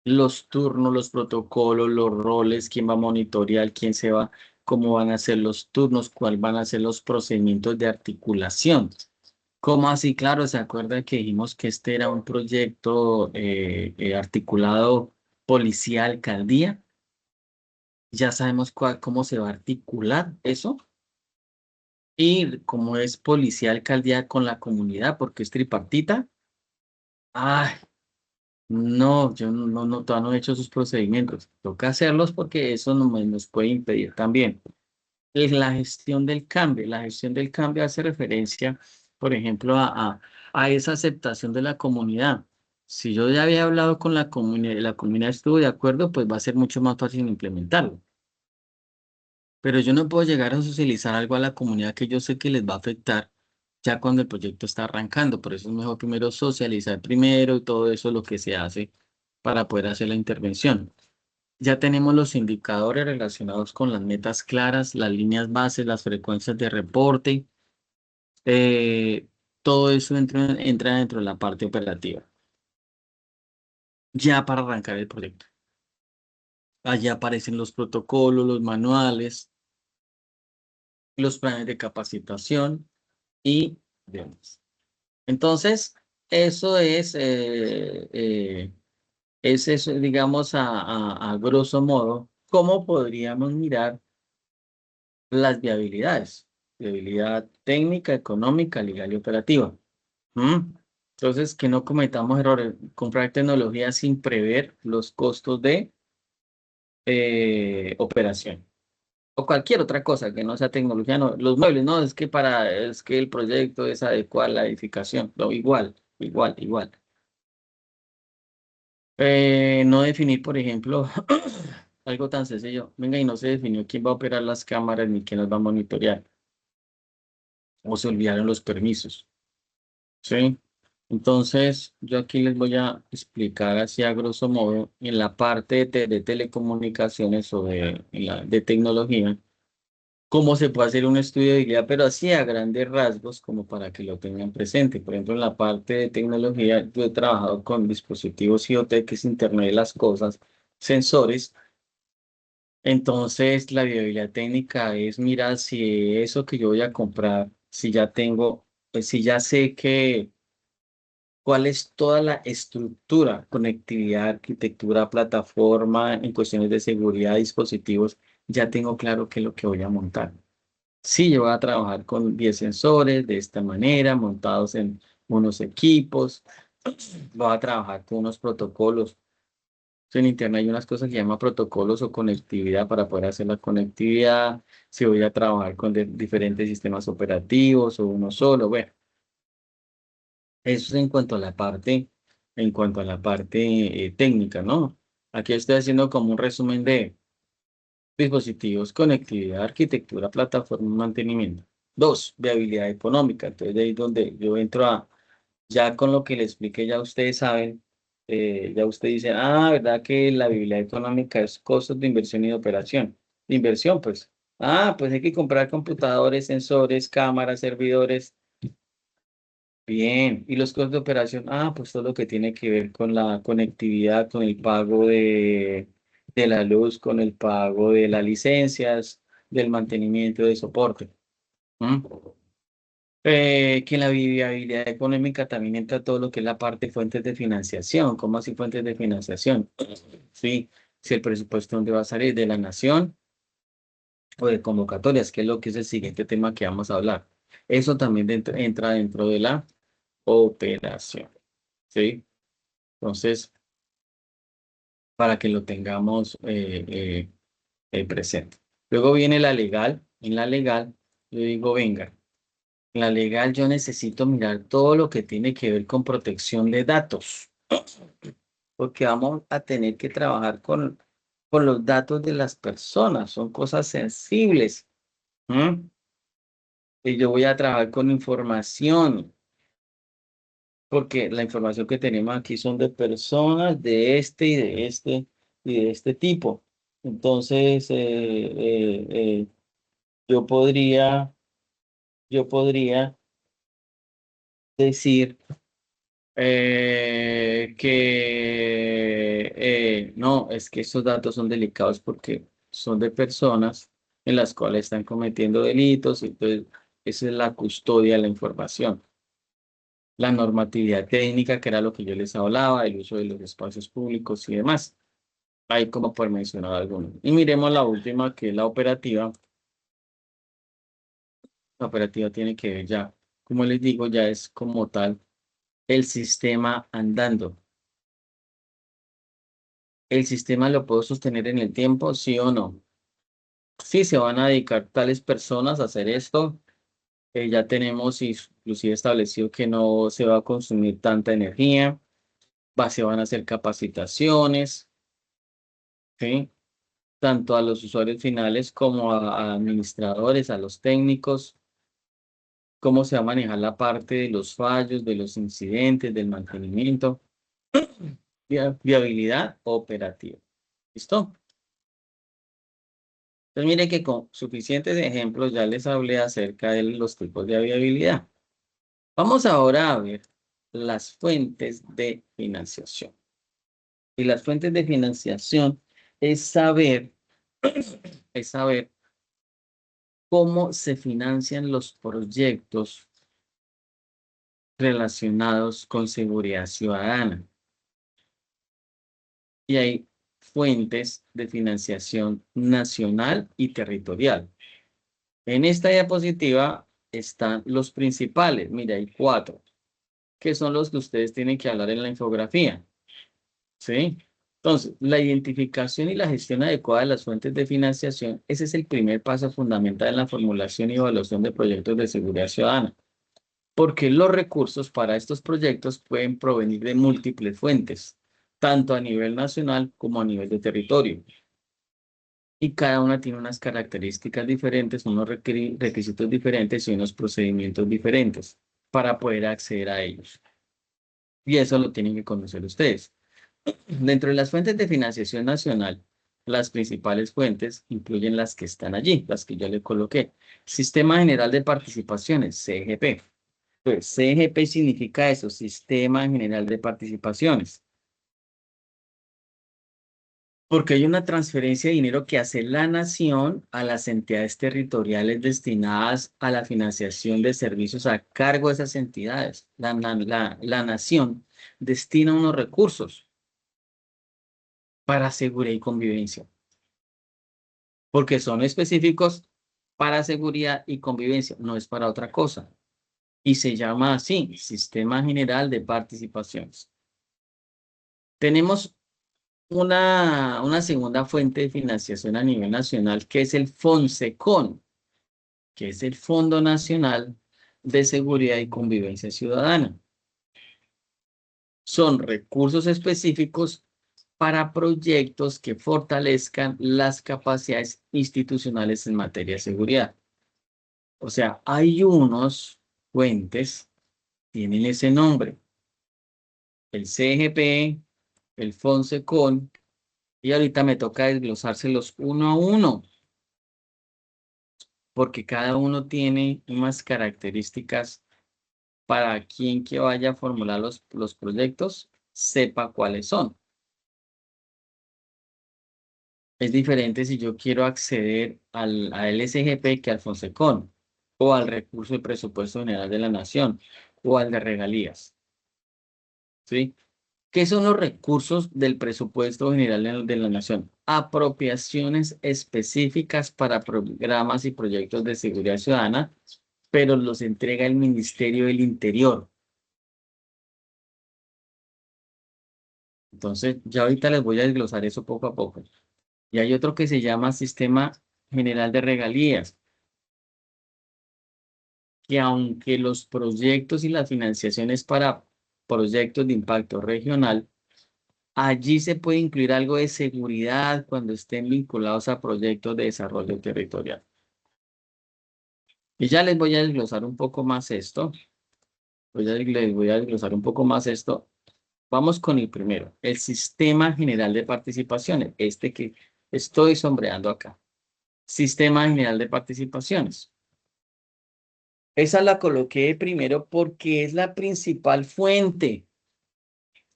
los turnos, los protocolos, los roles, quién va a monitorear, quién se va, cómo van a ser los turnos, cuáles van a ser los procedimientos de articulación. ¿Cómo así? Claro, ¿se acuerda que dijimos que este era un proyecto articulado policía-alcaldía? Ya sabemos cómo se va a articular eso y cómo es policía-alcaldía con la comunidad, porque es tripartita. Ah, No, yo todavía no he hecho esos procedimientos. Toca hacerlos porque eso nos puede impedir también. Es la gestión del cambio. La gestión del cambio hace referencia, por ejemplo, a esa aceptación de la comunidad. Si yo ya había hablado con la comunidad y la comunidad estuvo de acuerdo, pues va a ser mucho más fácil implementarlo. Pero yo no puedo llegar a socializar algo a la comunidad que yo sé que les va a afectar ya cuando el proyecto está arrancando. Por eso es mejor primero socializar primero y todo eso lo que se hace para poder hacer la intervención. Ya tenemos los indicadores relacionados con las metas claras, las líneas bases, las frecuencias de reporte. eh, Todo eso entra dentro de la parte operativa, ya para arrancar el proyecto. Allá aparecen los protocolos, los manuales, los planes de capacitación y demás. Entonces, eso es eso, digamos, a grosso modo, cómo podríamos mirar las viabilidades. Viabilidad técnica, económica, legal y operativa. ¿Mm? Entonces, que no cometamos errores. Comprar tecnología sin prever los costos de operación. O cualquier otra cosa que no sea tecnología. No, los muebles, no, es que el proyecto es adecuar la edificación. No, igual, igual, igual. No definir, por ejemplo, algo tan sencillo. Venga, y no se definió quién va a operar las cámaras ni quién las va a monitorear. O se olvidaron los permisos. ¿Sí? Entonces, yo aquí les voy a explicar así a grosso modo en la parte de telecomunicaciones o de tecnología, cómo se puede hacer un estudio de guía, pero así a grandes rasgos, como para que lo tengan presente. Por ejemplo, en la parte de tecnología, yo he trabajado con dispositivos IoT, que es Internet de las Cosas, sensores. Entonces, la viabilidad técnica es mirar si eso que yo voy a comprar, si ya tengo, pues si ya sé que cuál es toda la estructura, conectividad, arquitectura, plataforma, en cuestiones de seguridad, dispositivos, ya tengo claro qué es lo que voy a montar. Sí, yo voy a trabajar con 10 sensores de esta manera, montados en unos equipos, voy a trabajar con unos protocolos. En Internet hay unas cosas que se llaman protocolos o conectividad para poder hacer la conectividad, si voy a trabajar con diferentes sistemas operativos o uno solo, bueno. Eso es en cuanto a la parte técnica, ¿no? Aquí estoy haciendo como un resumen de dispositivos, conectividad, arquitectura, plataforma, mantenimiento. Dos, viabilidad económica. Entonces, de ahí donde yo entro ya con lo que le expliqué, ya ustedes saben, ya ustedes dicen, ¿verdad que la viabilidad económica es costos de inversión y de operación? De inversión, pues. Pues hay que comprar computadores, sensores, cámaras, servidores. Bien, y los costos de operación, pues todo lo que tiene que ver con la conectividad, con el pago de la luz, con el pago de las licencias, del mantenimiento de soporte. ¿Mm? Que la viabilidad económica también entra todo lo que es la parte de fuentes de financiación. ¿Cómo así fuentes de financiación? Sí, si el presupuesto dónde va a salir, de la nación o de convocatorias, que es lo que es el siguiente tema que vamos a hablar. Eso también entra dentro de la operación. ¿Sí? Entonces, para que lo tengamos presente. Luego viene la legal. En la legal, yo digo, venga, en la legal yo necesito mirar todo lo que tiene que ver con protección de datos, porque vamos a tener que trabajar con los datos de las personas, son cosas sensibles. ¿M? Y yo voy a trabajar con información, porque la información que tenemos aquí son de personas de este y de este y de este tipo. Entonces, yo podría, yo podría decir que no, es que estos datos son delicados porque son de personas en las cuales están cometiendo delitos, y entonces esa es la custodia de la información. La normatividad técnica, que era lo que yo les hablaba, el uso de los espacios públicos y demás. Ahí como por mencionar algunos. Y miremos la última, que es la operativa. La operativa tiene que ver ya, como les digo, ya es como tal el sistema andando. ¿El sistema lo puedo sostener en el tiempo? ¿Sí o no? Sí, se van a dedicar tales personas a hacer esto. Ya tenemos inclusive establecido que no se va a consumir tanta energía. Se van a hacer capacitaciones, ¿sí? Tanto a los usuarios finales como a administradores, a los técnicos, cómo se va a manejar la parte de los fallos, de los incidentes, del mantenimiento, viabilidad operativa. ¿Listo? Entonces, mire que con suficientes ejemplos ya les hablé acerca de los tipos de viabilidad. Vamos ahora a ver las fuentes de financiación. Y las fuentes de financiación es saber, es saber cómo se financian los proyectos relacionados con seguridad ciudadana. Y hay fuentes de financiación nacional y territorial. En esta diapositiva están los principales. Mira, hay 4, que son los que ustedes tienen que hablar en la infografía. ¿Sí? Entonces, la identificación y la gestión adecuada de las fuentes de financiación, ese es el primer paso fundamental en la formulación y evaluación de proyectos de seguridad ciudadana, porque los recursos para estos proyectos pueden provenir de múltiples fuentes, tanto a nivel nacional como a nivel de territorio. Y cada una tiene unas características diferentes, unos requisitos diferentes y unos procedimientos diferentes para poder acceder a ellos. Y eso lo tienen que conocer ustedes. Dentro de las fuentes de financiación nacional, las principales fuentes incluyen las que están allí, las que yo le coloqué. Sistema General de Participaciones, CGP. Pues CGP significa eso, Sistema General de Participaciones. Porque hay una transferencia de dinero que hace la nación a las entidades territoriales destinadas a la financiación de servicios a cargo de esas entidades. La nación destina unos recursos para seguridad y convivencia, porque son específicos para seguridad y convivencia, no es para otra cosa. Y se llama así, Sistema General de Participaciones. Tenemos una segunda fuente de financiación a nivel nacional, que es el FONSECON, que es el Fondo Nacional de Seguridad y Convivencia Ciudadana. Son recursos específicos para proyectos que fortalezcan las capacidades institucionales en materia de seguridad. O sea, hay unos fuentes, tienen ese nombre, el CGP, el FONSECON, y ahorita me toca desglosárselos uno a uno, porque cada uno tiene unas características para quien que vaya a formular los proyectos, sepa cuáles son. Es diferente si yo quiero acceder al SGP que al FONSECON, o al recurso de presupuesto general de la nación, o al de regalías. ¿Sí? ¿Qué son los recursos del presupuesto general de la nación? Apropiaciones específicas para programas y proyectos de seguridad ciudadana, pero los entrega el Ministerio del Interior. Entonces, ya ahorita les voy a desglosar eso poco a poco. Y hay otro que se llama Sistema General de Regalías, que aunque los proyectos y las financiaciones para proyectos de impacto regional, allí se puede incluir algo de seguridad cuando estén vinculados a proyectos de desarrollo territorial. Y ya les voy a desglosar un poco más esto. Les voy a desglosar un poco más esto. Vamos con el primero, el Sistema General de Participaciones, este que estoy sombreando acá. Sistema General de Participaciones. Esa la coloqué primero porque es la principal fuente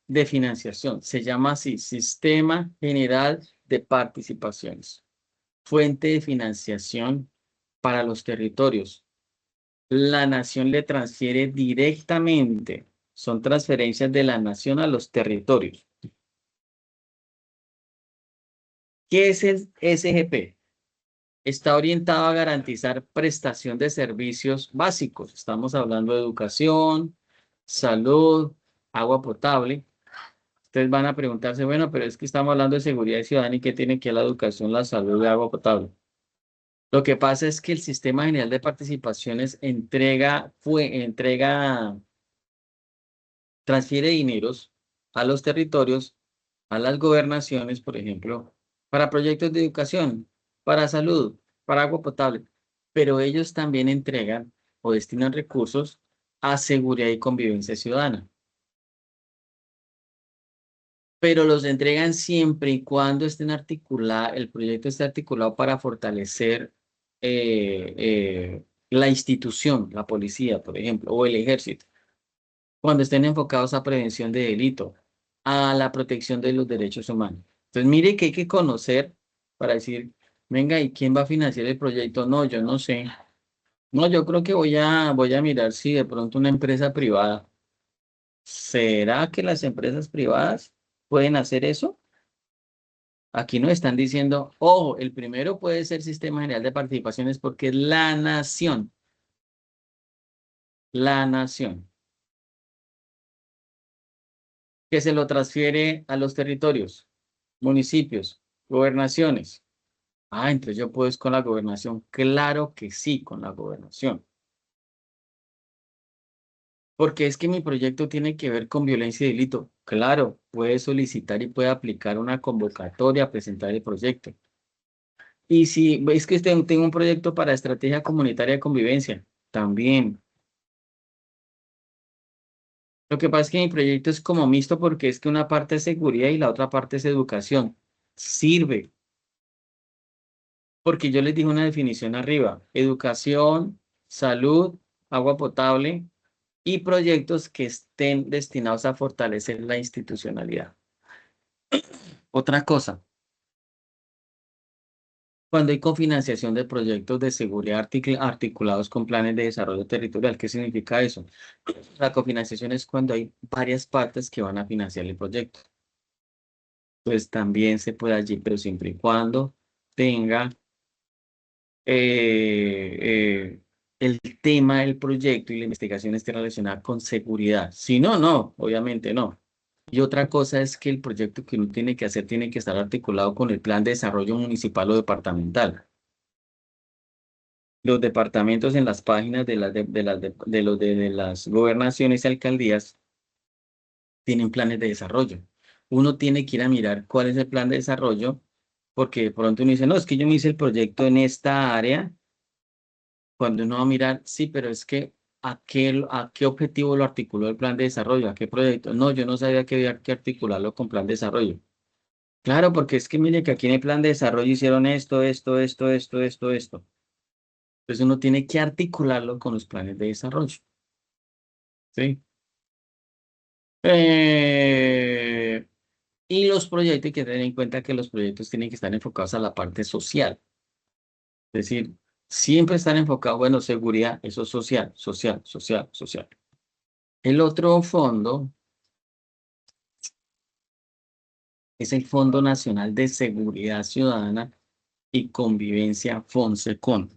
de financiación. Se llama así, Sistema General de Participaciones. Fuente de financiación para los territorios. La nación le transfiere directamente. Son transferencias de la nación a los territorios. ¿Qué es el SGP? Está orientado a garantizar prestación de servicios básicos. Estamos hablando de educación, salud, agua potable. Entonces van a preguntarse, bueno, pero es que estamos hablando de seguridad ciudadana y ¿qué tiene que ver la educación, la salud y agua potable? Lo que pasa es que el Sistema General de Participaciones transfiere dineros a los territorios, a las gobernaciones, por ejemplo, para proyectos de educación, para salud, para agua potable, pero ellos también entregan o destinan recursos a seguridad y convivencia ciudadana. Pero los entregan siempre y cuando el proyecto esté articulado para fortalecer la institución, la policía, por ejemplo, o el ejército, cuando estén enfocados a prevención de delito, a la protección de los derechos humanos. Entonces, mire que hay que conocer para decir, venga, ¿y quién va a financiar el proyecto? No, yo no sé. No, yo creo que voy a mirar si de pronto una empresa privada. ¿Será que las empresas privadas pueden hacer eso? Aquí nos están diciendo, ojo, el primero puede ser Sistema General de Participaciones porque es la nación, que se lo transfiere a los territorios, municipios, gobernaciones. Ah, entonces yo puedo es con la gobernación. Claro que sí, con la gobernación. Porque es que mi proyecto tiene que ver con violencia y delito. Claro, puede solicitar y puede aplicar una convocatoria a presentar el proyecto. Y si es que tengo un proyecto para estrategia comunitaria de convivencia, también. Lo que pasa es que mi proyecto es como mixto porque es que una parte es seguridad y la otra parte es educación. Sirve, porque yo les dije una definición arriba: educación, salud, agua potable y proyectos que estén destinados a fortalecer la institucionalidad. Otra cosa, cuando hay cofinanciación de proyectos de seguridad articulados con planes de desarrollo territorial, ¿qué significa eso? La cofinanciación es cuando hay varias partes que van a financiar el proyecto. Pues también se puede allí, pero siempre y cuando tenga el tema del proyecto y la investigación esté relacionada con seguridad. Si no, no, obviamente no. Y otra cosa es que el proyecto que uno tiene que hacer tiene que estar articulado con el plan de desarrollo municipal o departamental. Los departamentos en las páginas de las gobernaciones y alcaldías tienen planes de desarrollo. Uno tiene que ir a mirar cuál es el plan de desarrollo, porque de pronto uno dice, no, es que yo me hice el proyecto en esta área, cuando uno va a mirar, sí, pero es que ¿a qué objetivo lo articuló el plan de desarrollo? ¿A qué proyecto? No, yo no sabía que había que articularlo con plan de desarrollo. Claro, porque es que mire que aquí en el plan de desarrollo hicieron esto, esto, esto, esto, esto, esto. Entonces uno tiene que articularlo con los planes de desarrollo. ¿Sí? Eh, Y los proyectos, hay que tener en cuenta que los proyectos tienen que estar enfocados a la parte social. Es decir, siempre están enfocados, bueno, seguridad, eso es social, social, social, social. El otro fondo es el Fondo Nacional de Seguridad Ciudadana y Convivencia, FONSECON.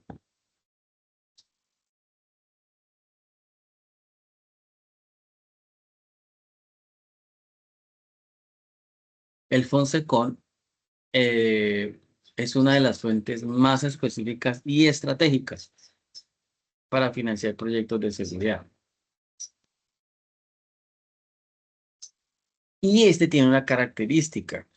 El FONSECON es una de las fuentes más específicas y estratégicas para financiar proyectos de seguridad. Y este tiene una característica,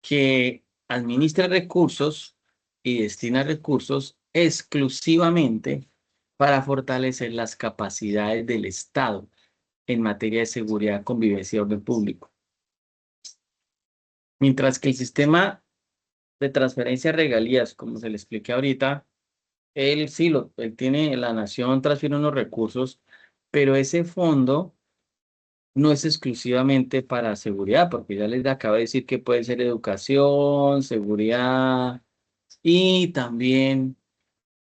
que administra recursos y destina recursos exclusivamente para fortalecer las capacidades del Estado en materia de seguridad, convivencia y orden público. Mientras que el sistema de transferencia de regalías, como se le expliqué ahorita, él sí, la nación transfiere unos recursos, pero ese fondo no es exclusivamente para seguridad, porque ya les acabo de decir que puede ser educación, seguridad y también,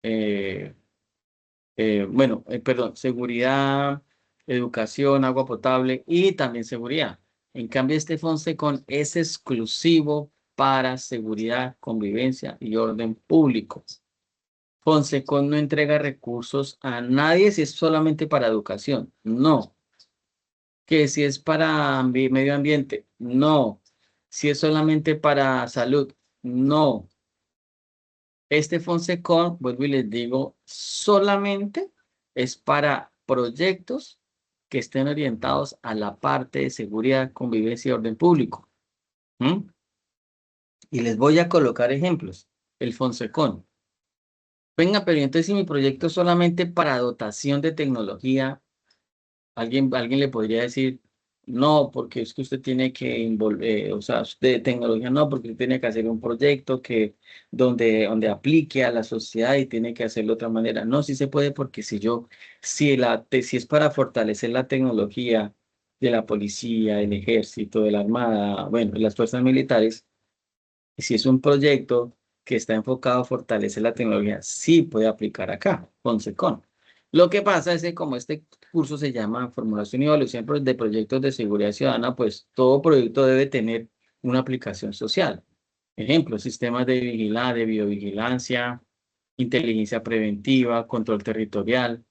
eh, perdón, seguridad, educación, agua potable y también seguridad. En cambio, este Fonsecon es exclusivo para seguridad, convivencia y orden público. Fonsecon no entrega recursos a nadie si es solamente para educación. No. Que si es para medio ambiente, no. Si es solamente para salud, no. Este Fonsecon, vuelvo y les digo, solamente es para proyectos que estén orientados a la parte de seguridad, convivencia y orden público. ¿Mm? Y les voy a colocar ejemplos. El Fonsecon. Venga, pero entonces si mi proyecto es solamente para dotación de tecnología, alguien le podría decir, no, porque es que usted tiene que o sea, de tecnología no, porque usted tiene que hacer un proyecto donde aplique a la sociedad y tiene que hacerlo de otra manera. No, sí se puede porque si es para fortalecer la tecnología de la policía, el ejército, de la armada, bueno, de las fuerzas militares, y si es un proyecto que está enfocado a fortalecer la tecnología, sí puede aplicar acá, con SECON. Lo que pasa es que como este curso se llama Formulación y Evaluación de Proyectos de Seguridad Ciudadana, pues todo proyecto debe tener una aplicación social. Ejemplo, sistemas de biovigilancia, inteligencia preventiva, control territorial,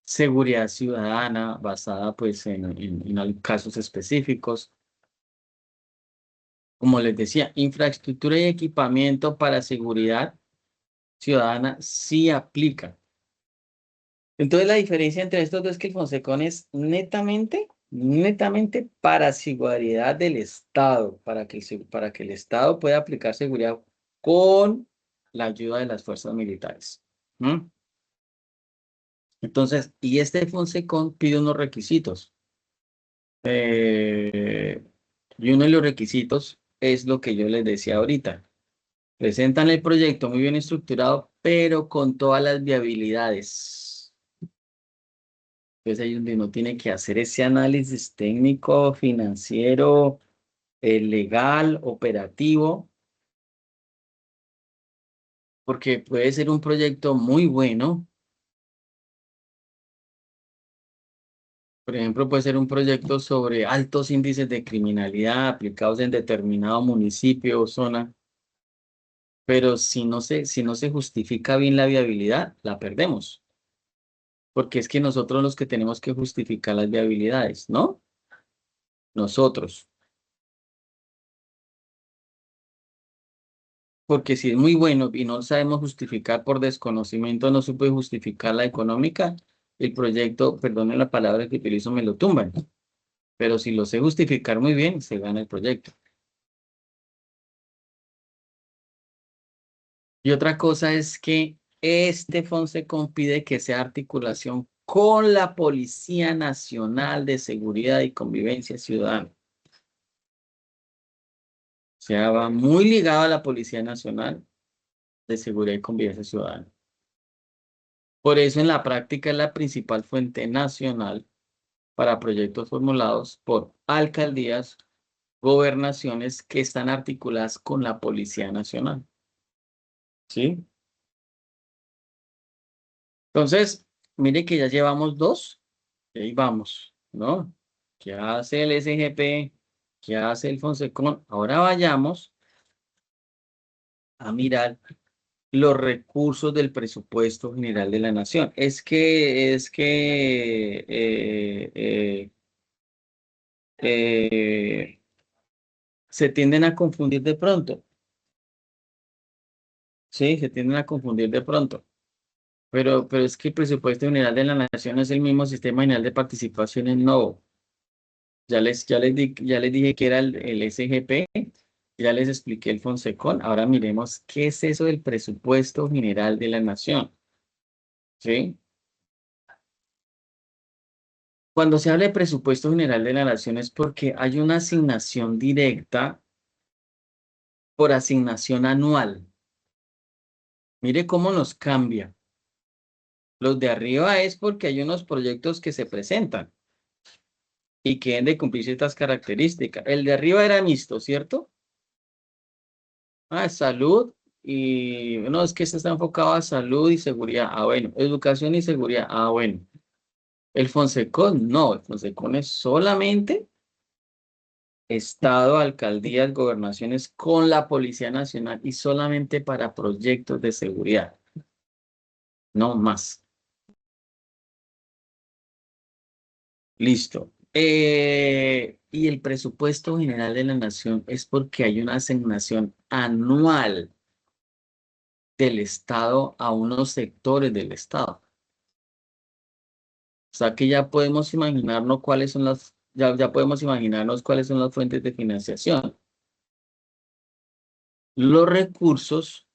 seguridad ciudadana basada pues en casos específicos. Como les decía, infraestructura y equipamiento para seguridad ciudadana sí aplica. Entonces, la diferencia entre estos dos es que el Fonsecon es netamente para seguridad del Estado, para que el Estado pueda aplicar seguridad con la ayuda de las fuerzas militares. ¿Mm? Entonces, y este Fonsecon pide unos requisitos. Eh, y uno de los requisitos es lo que yo les decía ahorita. Presentan el proyecto muy bien estructurado, pero con todas las viabilidades. Entonces ahí es donde uno tiene que hacer ese análisis técnico, financiero, legal, operativo, porque puede ser un proyecto muy bueno. Por ejemplo, puede ser un proyecto sobre altos índices de criminalidad aplicados en determinado municipio o zona, pero si no se justifica bien la viabilidad, la perdemos. Porque es que nosotros los que tenemos que justificar las viabilidades, ¿no? Nosotros. Porque si es muy bueno y no sabemos justificar por desconocimiento, no se puede justificar la económica, el proyecto, perdone la palabra que utilizo, me lo tumban. Pero si lo sé justificar muy bien, se gana el proyecto. Y otra cosa es que este Fonsecon pide que sea articulación con la Policía Nacional de Seguridad y Convivencia Ciudadana. O sea, va muy ligado a la Policía Nacional de Seguridad y Convivencia Ciudadana. Por eso en la práctica es la principal fuente nacional para proyectos formulados por alcaldías, gobernaciones que están articuladas con la Policía Nacional. ¿Sí? Entonces, mire que ya llevamos dos, y ahí vamos, ¿no? ¿Qué hace el SGP? ¿Qué hace el Fonsecon? Ahora vayamos a mirar los recursos del presupuesto general de la nación. Eh, se tienden a confundir de pronto. Sí, se tienden a confundir de pronto. Pero es que el presupuesto general de la nación es el mismo sistema general de participaciones. No. Ya les dije que era el SGP, ya les expliqué el Fonsecon. Ahora miremos qué es eso del presupuesto general de la nación. ¿Sí? Cuando se habla de presupuesto general de la nación es porque hay una asignación directa por asignación anual. Mire cómo nos cambia. Los de arriba es porque hay unos proyectos que se presentan y que deben de cumplir ciertas características. El de arriba era mixto, ¿cierto? Ah, salud y no, es que este está enfocado a salud y seguridad. Ah, bueno, educación y seguridad. Ah, bueno. El Fonsecon, no, el Fonsecon es solamente Estado, alcaldías, gobernaciones con la Policía Nacional y solamente para proyectos de seguridad, no más. Listo. Y el presupuesto general de la nación es porque hay una asignación anual del Estado a unos sectores del Estado. O sea que ya podemos imaginarnos cuáles son ya podemos imaginarnos cuáles son las fuentes de financiación. Los recursos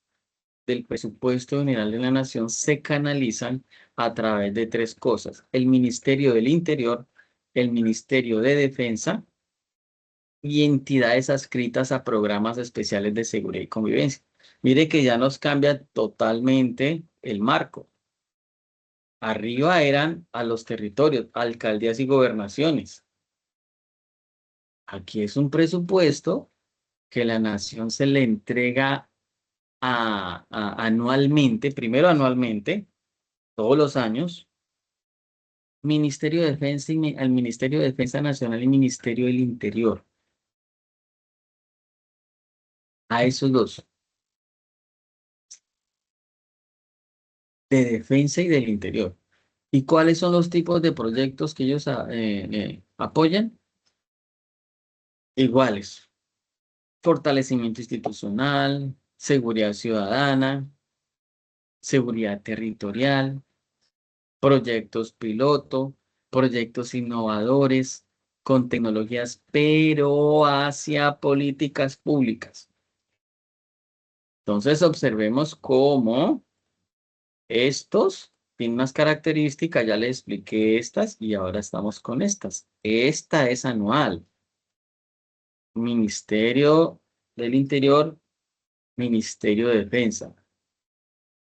del presupuesto general de la nación se canalizan a través de tres cosas: el Ministerio del Interior, el Ministerio de Defensa y entidades adscritas a programas especiales de seguridad y convivencia. Mire que ya nos cambia totalmente el marco. Arriba eran a los territorios, alcaldías y gobernaciones. Aquí es un presupuesto que la nación se le entrega anualmente, primero anualmente, todos los años, Ministerio de Defensa al Ministerio de Defensa Nacional y Ministerio del Interior. A esos dos, de Defensa y del Interior. ¿Y cuáles son los tipos de proyectos que ellos apoyan? Iguales. Fortalecimiento institucional, seguridad ciudadana, seguridad territorial, proyectos piloto, proyectos innovadores con tecnologías, pero hacia políticas públicas. Entonces observemos cómo estos tienen unas características, ya les expliqué estas y ahora estamos con estas. Esta es anual. Ministerio del Interior, Ministerio de Defensa.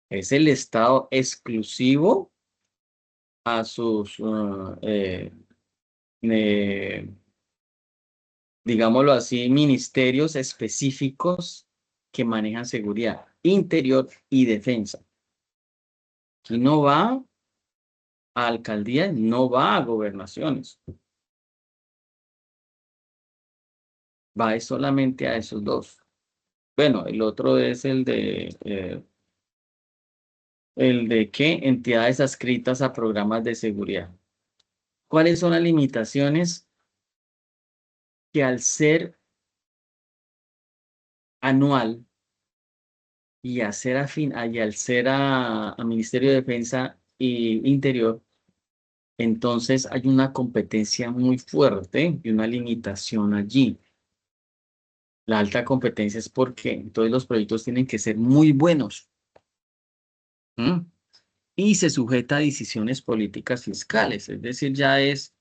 Es el Estado exclusivo a sus, eh, digámoslo así, ministerios específicos que manejan seguridad interior y defensa. Aquí no va a alcaldías, no va a gobernaciones. Va solamente a esos dos. Bueno, el otro es el de qué entidades adscritas a programas de seguridad. ¿Cuáles son las limitaciones? Que al ser anual y, y al ser a Ministerio de Defensa y Interior, entonces hay una competencia muy fuerte y una limitación allí. La alta competencia es porque entonces los proyectos tienen que ser muy buenos. ¿Mm? Y se sujeta a decisiones políticas fiscales, es decir, ya es,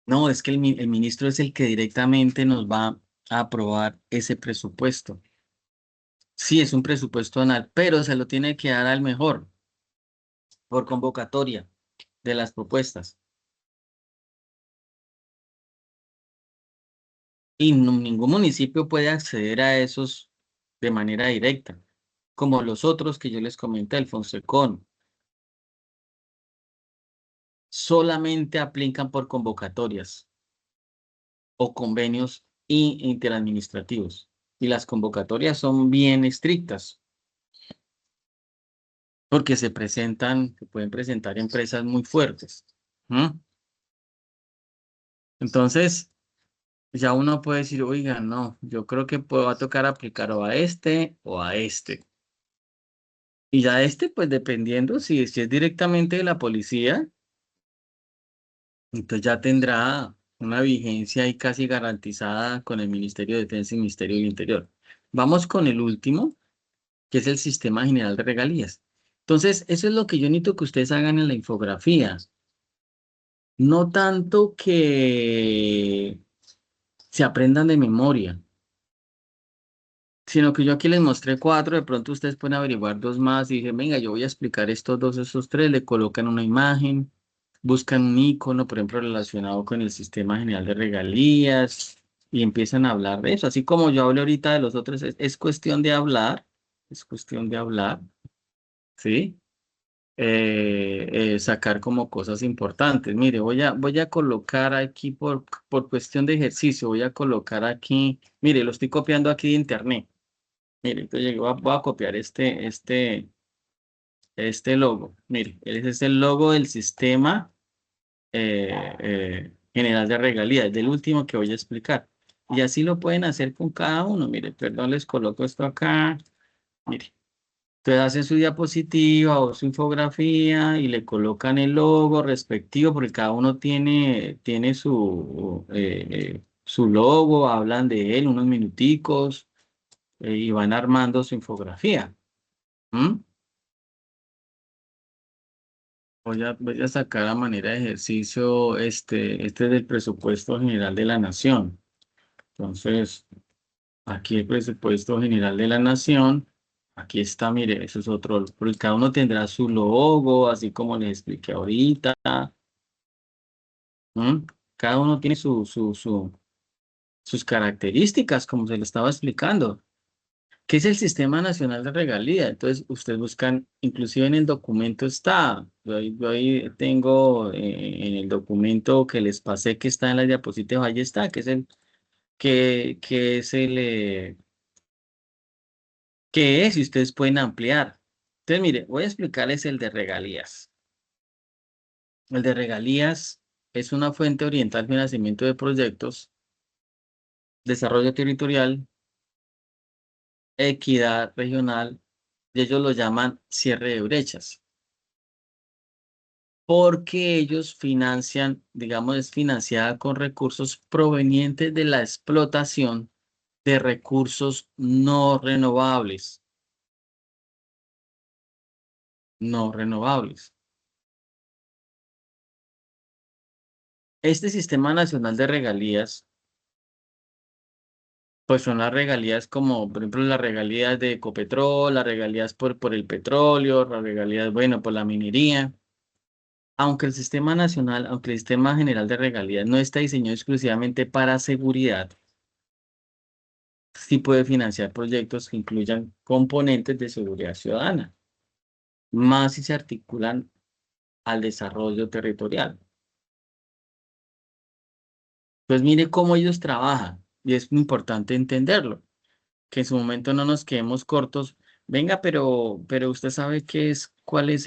no, es que el ministro es el que directamente nos va a aprobar ese presupuesto. Sí, es un presupuesto anual, pero se lo tiene que dar al mejor por convocatoria de las propuestas. Y ningún municipio puede acceder a esos de manera directa, como los otros que yo les comenté, el Fonsecon. Solamente aplican por convocatorias o convenios interadministrativos. Y las convocatorias son bien estrictas, porque se pueden presentar empresas muy fuertes. ¿Mm? Entonces, ya uno puede decir, oiga, no, yo creo que va a tocar aplicar o a este o a este. Y ya este, pues dependiendo si es directamente de la policía, entonces ya tendrá una vigencia ahí casi garantizada con el Ministerio de Defensa y Ministerio del Interior. Vamos con el último, que es el Sistema General de Regalías. Entonces, eso es lo que yo necesito que ustedes hagan en la infografía. No tanto que se aprendan de memoria, sino que yo aquí les mostré cuatro, de pronto ustedes pueden averiguar dos más y dicen, venga, yo voy a explicar estos dos, estos tres, le colocan una imagen, buscan un icono, por ejemplo, relacionado con el Sistema General de Regalías y empiezan a hablar de eso. Así como yo hablé ahorita de los otros, es cuestión de hablar, es cuestión de hablar, ¿sí? Sacar como cosas importantes. Mire, voy a colocar aquí por cuestión de ejercicio, voy a colocar aquí, mire, lo estoy copiando aquí de internet. Mire, entonces voy a copiar este logo. Mire, ese es el logo del sistema general de regalías, del último que voy a explicar. Y así lo pueden hacer con cada uno. Mire, perdón, les coloco esto acá. Mire, ustedes hacen su diapositiva o su infografía y le colocan el logo respectivo, porque cada uno tiene su logo, hablan de él unos minuticos y van armando su infografía. ¿Mm? Voy a sacar a manera de ejercicio este es del presupuesto general de la nación. Entonces, aquí el presupuesto general de la nación, aquí está, mire, eso es otro, porque cada uno tendrá su logo, así como les expliqué ahorita. ¿Mm? Cada uno tiene sus características, como se lo estaba explicando. ¿Qué es el Sistema Nacional de Regalía? Entonces, ustedes buscan, inclusive en el documento está, yo ahí tengo en el documento que les pasé que está en las diapositivas, ahí está, que es qué es, y ustedes pueden ampliar. Entonces, mire, voy a explicarles el de regalías. El de regalías es una fuente oriental al financiamiento de proyectos, desarrollo territorial, equidad regional, y ellos lo llaman cierre de brechas, porque ellos financian, digamos, es financiada con recursos provenientes de la explotación de recursos no renovables, no renovables. Este Sistema Nacional de Regalías, pues son las regalías como, por ejemplo, las regalías de Ecopetrol, las regalías por el petróleo, las regalías, bueno, por la minería. Aunque el Sistema General de Regalías no está diseñado exclusivamente para seguridad, sí puede financiar proyectos que incluyan componentes de seguridad ciudadana, más si se articulan al desarrollo territorial. Pues mire cómo ellos trabajan, y es muy importante entenderlo, que en su momento no nos quedemos cortos. Venga, pero usted sabe cuál es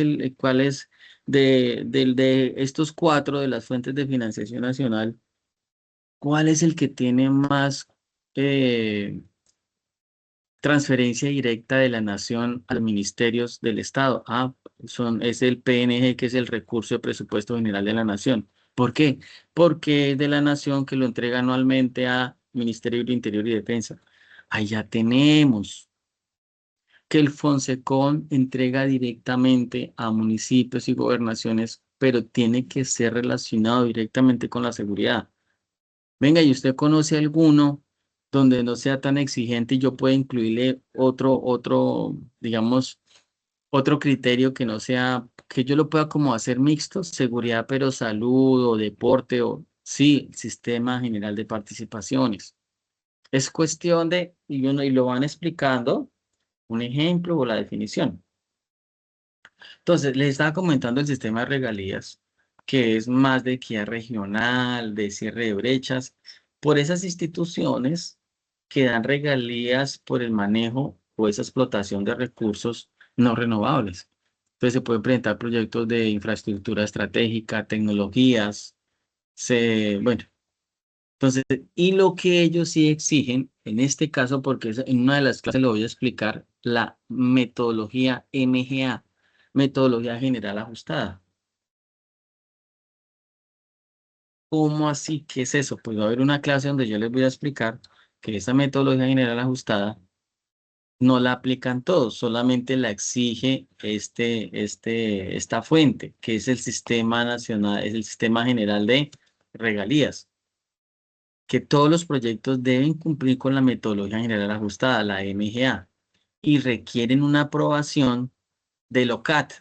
de estos cuatro de las fuentes de financiación nacional, cuál es el que tiene más eh, transferencia directa de la nación a los ministerios del Estado. Es el PNG, que es el recurso de presupuesto general de la nación. ¿Por qué? Porque es de la nación que lo entrega anualmente a Ministerio del Interior y Defensa. Ahí ya tenemos que el Fonsecon entrega directamente a municipios y gobernaciones, pero tiene que ser relacionado directamente con la seguridad. Venga, ¿y usted conoce alguno donde no sea tan exigente y yo pueda incluirle digamos, otro criterio que no sea, que yo lo pueda como hacer mixto, seguridad, pero salud o deporte o sí, sistema general de participaciones? Es cuestión y lo van explicando, un ejemplo o la definición. Entonces, les estaba comentando el sistema de regalías, que es más de equidad regional, de cierre de brechas, por esas instituciones que dan regalías por el manejo o esa explotación de recursos no renovables. Entonces, se pueden presentar proyectos de infraestructura estratégica, tecnologías, bueno, entonces, y lo que ellos sí exigen, en este caso, porque en una de las clases lo voy a explicar, la metodología MGA, metodología general ajustada. ¿Cómo así? ¿Qué es eso? Pues va a haber una clase donde yo les voy a explicar que esa metodología general ajustada no la aplican todos, solamente la exige esta fuente, que es el Sistema Nacional, es el Sistema General de Regalías, que todos los proyectos deben cumplir con la metodología general ajustada, la MGA, y requieren una aprobación del OCAT.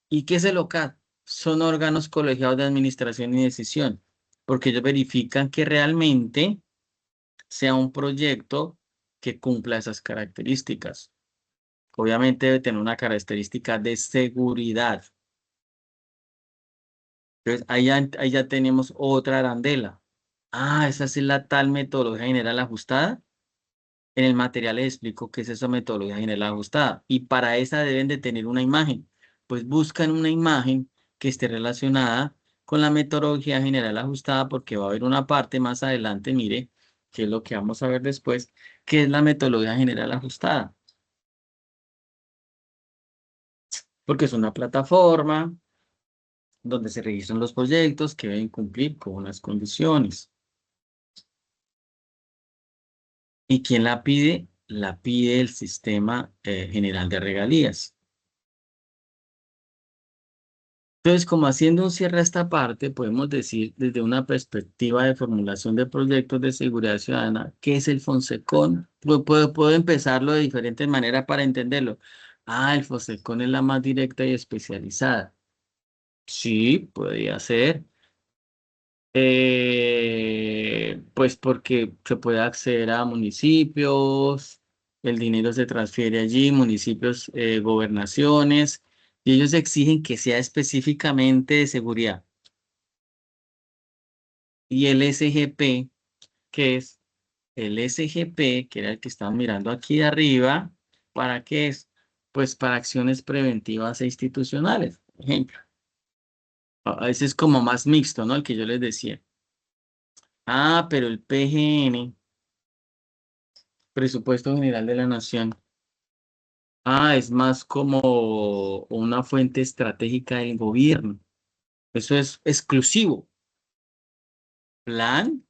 ¿Y qué es el OCAT? Son órganos colegiados de administración y decisión, porque ellos verifican que realmente sea un proyecto que cumpla esas características. Obviamente debe tener una característica de seguridad. Entonces, ahí ya tenemos otra arandela. Esa es la tal metodología general ajustada. En el material les explico qué es esa metodología general ajustada y para esa deben de tener una imagen, después buscan una imagen que esté relacionada con la metodología general ajustada, porque va a haber una parte más adelante, mire, que es lo que vamos a ver después, que es la metodología general ajustada, porque es una plataforma donde se registran los proyectos que deben cumplir con unas condiciones. ¿Y quién la pide? La pide el Sistema General de Regalías. Entonces, como haciendo un cierre a esta parte, podemos decir desde una perspectiva de formulación de proyectos de seguridad ciudadana, ¿qué es el FONSECON? Puedo empezarlo de diferentes maneras para entenderlo. Ah, el FONSECON es la más directa y especializada. Sí, podría ser. Pues porque se puede acceder a municipios, el dinero se transfiere allí, municipios, gobernaciones, y ellos exigen que sea específicamente de seguridad. Y el SGP, que es el SGP, que era el que estamos mirando aquí de arriba, ¿para qué es? Pues para acciones preventivas e institucionales, por ejemplo. A veces es como más mixto, ¿no? El que yo les decía. Ah, pero el PGN, Presupuesto General de la Nación. Ah, es más como una fuente estratégica del gobierno. Eso es exclusivo. Plan,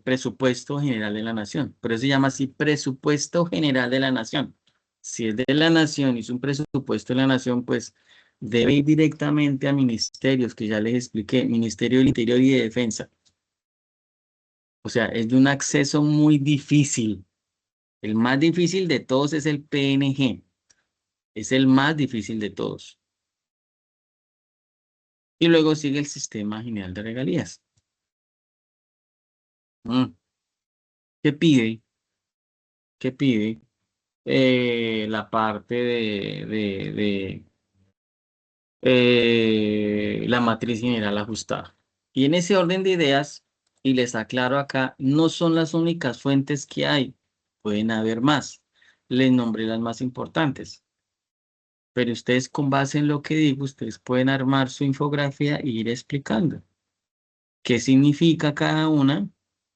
Presupuesto General de la Nación. Por eso se llama así Presupuesto General de la Nación. Si es de la Nación y es un presupuesto de la Nación, pues debe ir directamente a ministerios, que ya les expliqué, Ministerio del Interior y de Defensa. O sea, es de un acceso muy difícil. El más difícil de todos es el PNG. Es el más difícil de todos. Y luego sigue el Sistema General de Regalías. Mm, ¿Qué pide? ¿Qué pide? La parte de la matriz general ajustada. Y en ese orden de ideas, y les aclaro acá, no son las únicas fuentes que hay. Pueden haber más. Les nombré las más importantes. Pero ustedes, con base en lo que digo, ustedes pueden armar su infografía e ir explicando qué significa cada una,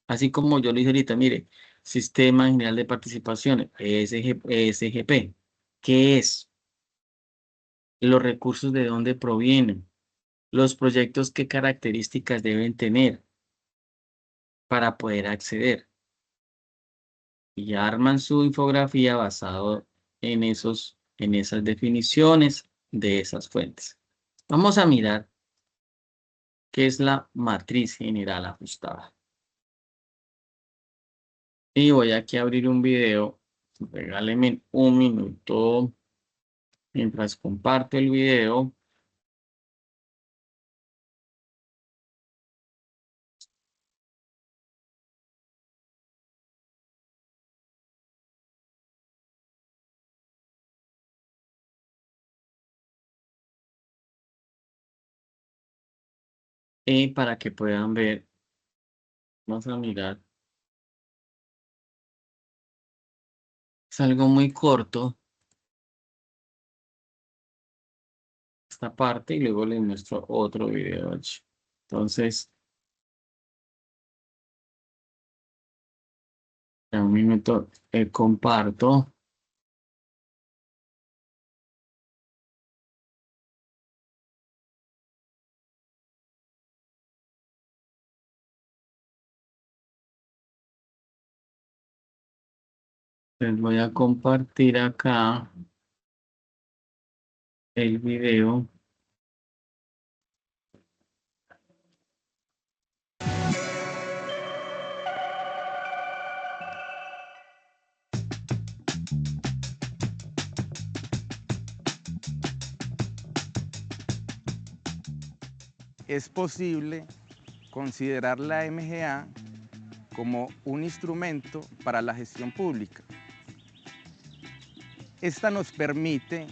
así como yo lo hice ahorita. Mire, Sistema General de Participaciones, ESGP. ¿Qué es? Los recursos, de dónde provienen, los proyectos, qué características deben tener para poder acceder. Y arman su infografía basado en esas definiciones de esas fuentes. Vamos a mirar qué es la matriz general ajustada. Y voy aquí a abrir un video. Regálenme un minuto mientras comparto el video. Y para que puedan ver, vamos a mirar. Es algo muy corto esta parte y luego les muestro otro video allí. Entonces, en un minuto comparto. Les voy a compartir acá el video. Es posible considerar la MGA como un instrumento para la gestión pública. Esta nos permite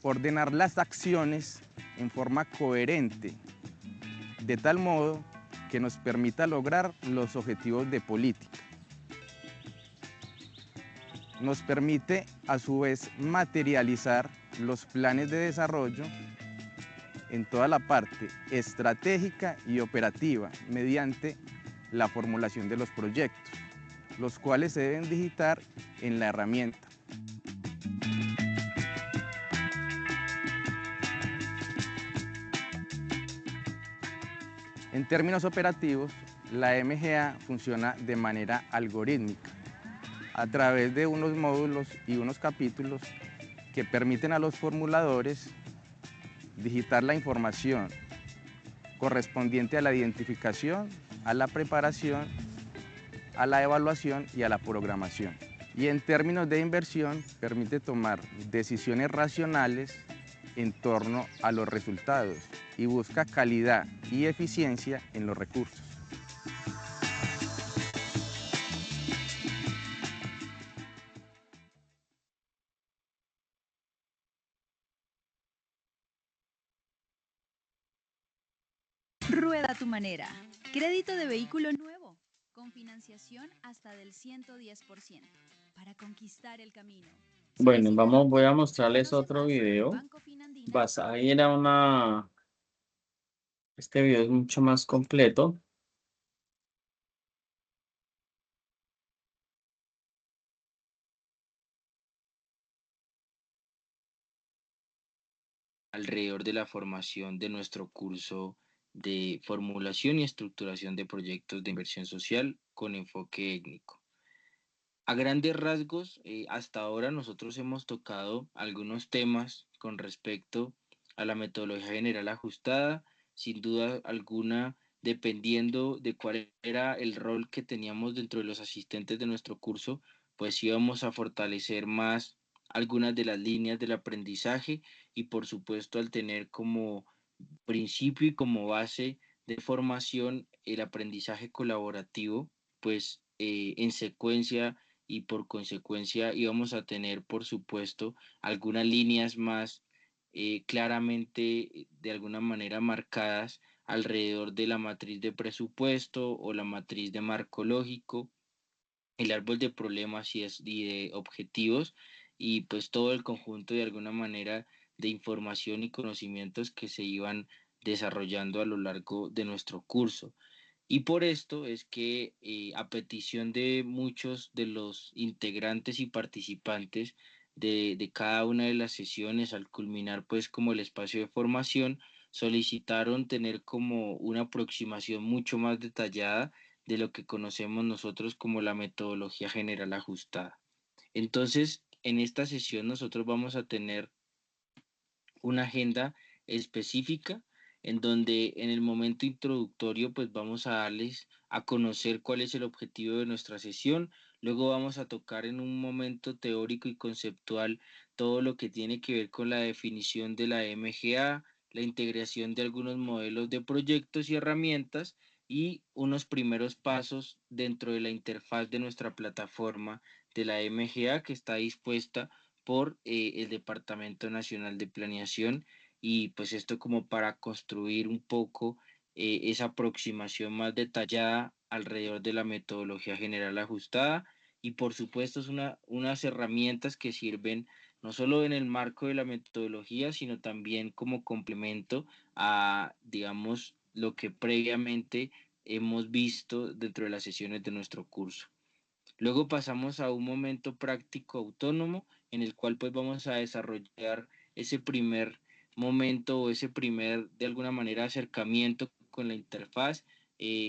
ordenar las acciones en forma coherente, de tal modo que nos permita lograr los objetivos de política. nos permite a su vez materializar los planes de desarrollo en toda la parte estratégica y operativa mediante la formulación de los proyectos, los cuales se deben digitar en la herramienta. En términos operativos, la MGA funciona de manera algorítmica, a través de unos módulos y unos capítulos que permiten a los formuladores digitar la información correspondiente a la identificación, a la preparación, a la evaluación y a la programación. Y en términos de inversión, permite tomar decisiones racionales en torno a los resultados y busca calidad y eficiencia en los recursos. Rueda a tu manera. Crédito de vehículo nuevo, con financiación hasta del 110%, para conquistar el camino. Bueno, voy a mostrarles otro video. Basado en una... Este video es mucho más completo. Alrededor de la formación de nuestro curso de formulación y estructuración de proyectos de inversión social con enfoque étnico. A grandes rasgos, hasta ahora nosotros hemos tocado algunos temas con respecto a la metodología general ajustada, sin duda alguna, dependiendo de cuál era el rol que teníamos dentro de los asistentes de nuestro curso, pues íbamos a fortalecer más algunas de las líneas del aprendizaje y por supuesto al tener como principio y como base de formación el aprendizaje colaborativo, pues en secuencia y por consecuencia íbamos a tener, por supuesto, algunas líneas más claramente, de alguna manera, marcadas alrededor de la matriz de presupuesto o la matriz de marco lógico, el árbol de problemas y de objetivos y pues todo el conjunto de alguna manera de información y conocimientos que se iban desarrollando a lo largo de nuestro curso. Y por esto es que a petición de muchos de los integrantes y participantes de cada una de las sesiones, al culminar pues como el espacio de formación, solicitaron tener como una aproximación mucho más detallada de lo que conocemos nosotros como la metodología general ajustada. Entonces, en esta sesión nosotros vamos a tener una agenda específica en donde en el momento introductorio pues vamos a darles a conocer cuál es el objetivo de nuestra sesión, luego vamos a tocar en un momento teórico y conceptual todo lo que tiene que ver con la definición de la MGA, la integración de algunos modelos de proyectos y herramientas y unos primeros pasos dentro de la interfaz de nuestra plataforma de la MGA que está dispuesta por el Departamento Nacional de Planeación y pues esto como para construir un poco esa aproximación más detallada alrededor de la metodología general ajustada y por supuesto es unas herramientas que sirven no solo en el marco de la metodología, sino también como complemento a, digamos, lo que previamente hemos visto dentro de las sesiones de nuestro curso. Luego pasamos a un momento práctico autónomo en el cual pues vamos a desarrollar ese primer momento o ese primer, de alguna manera, acercamiento con la interfaz,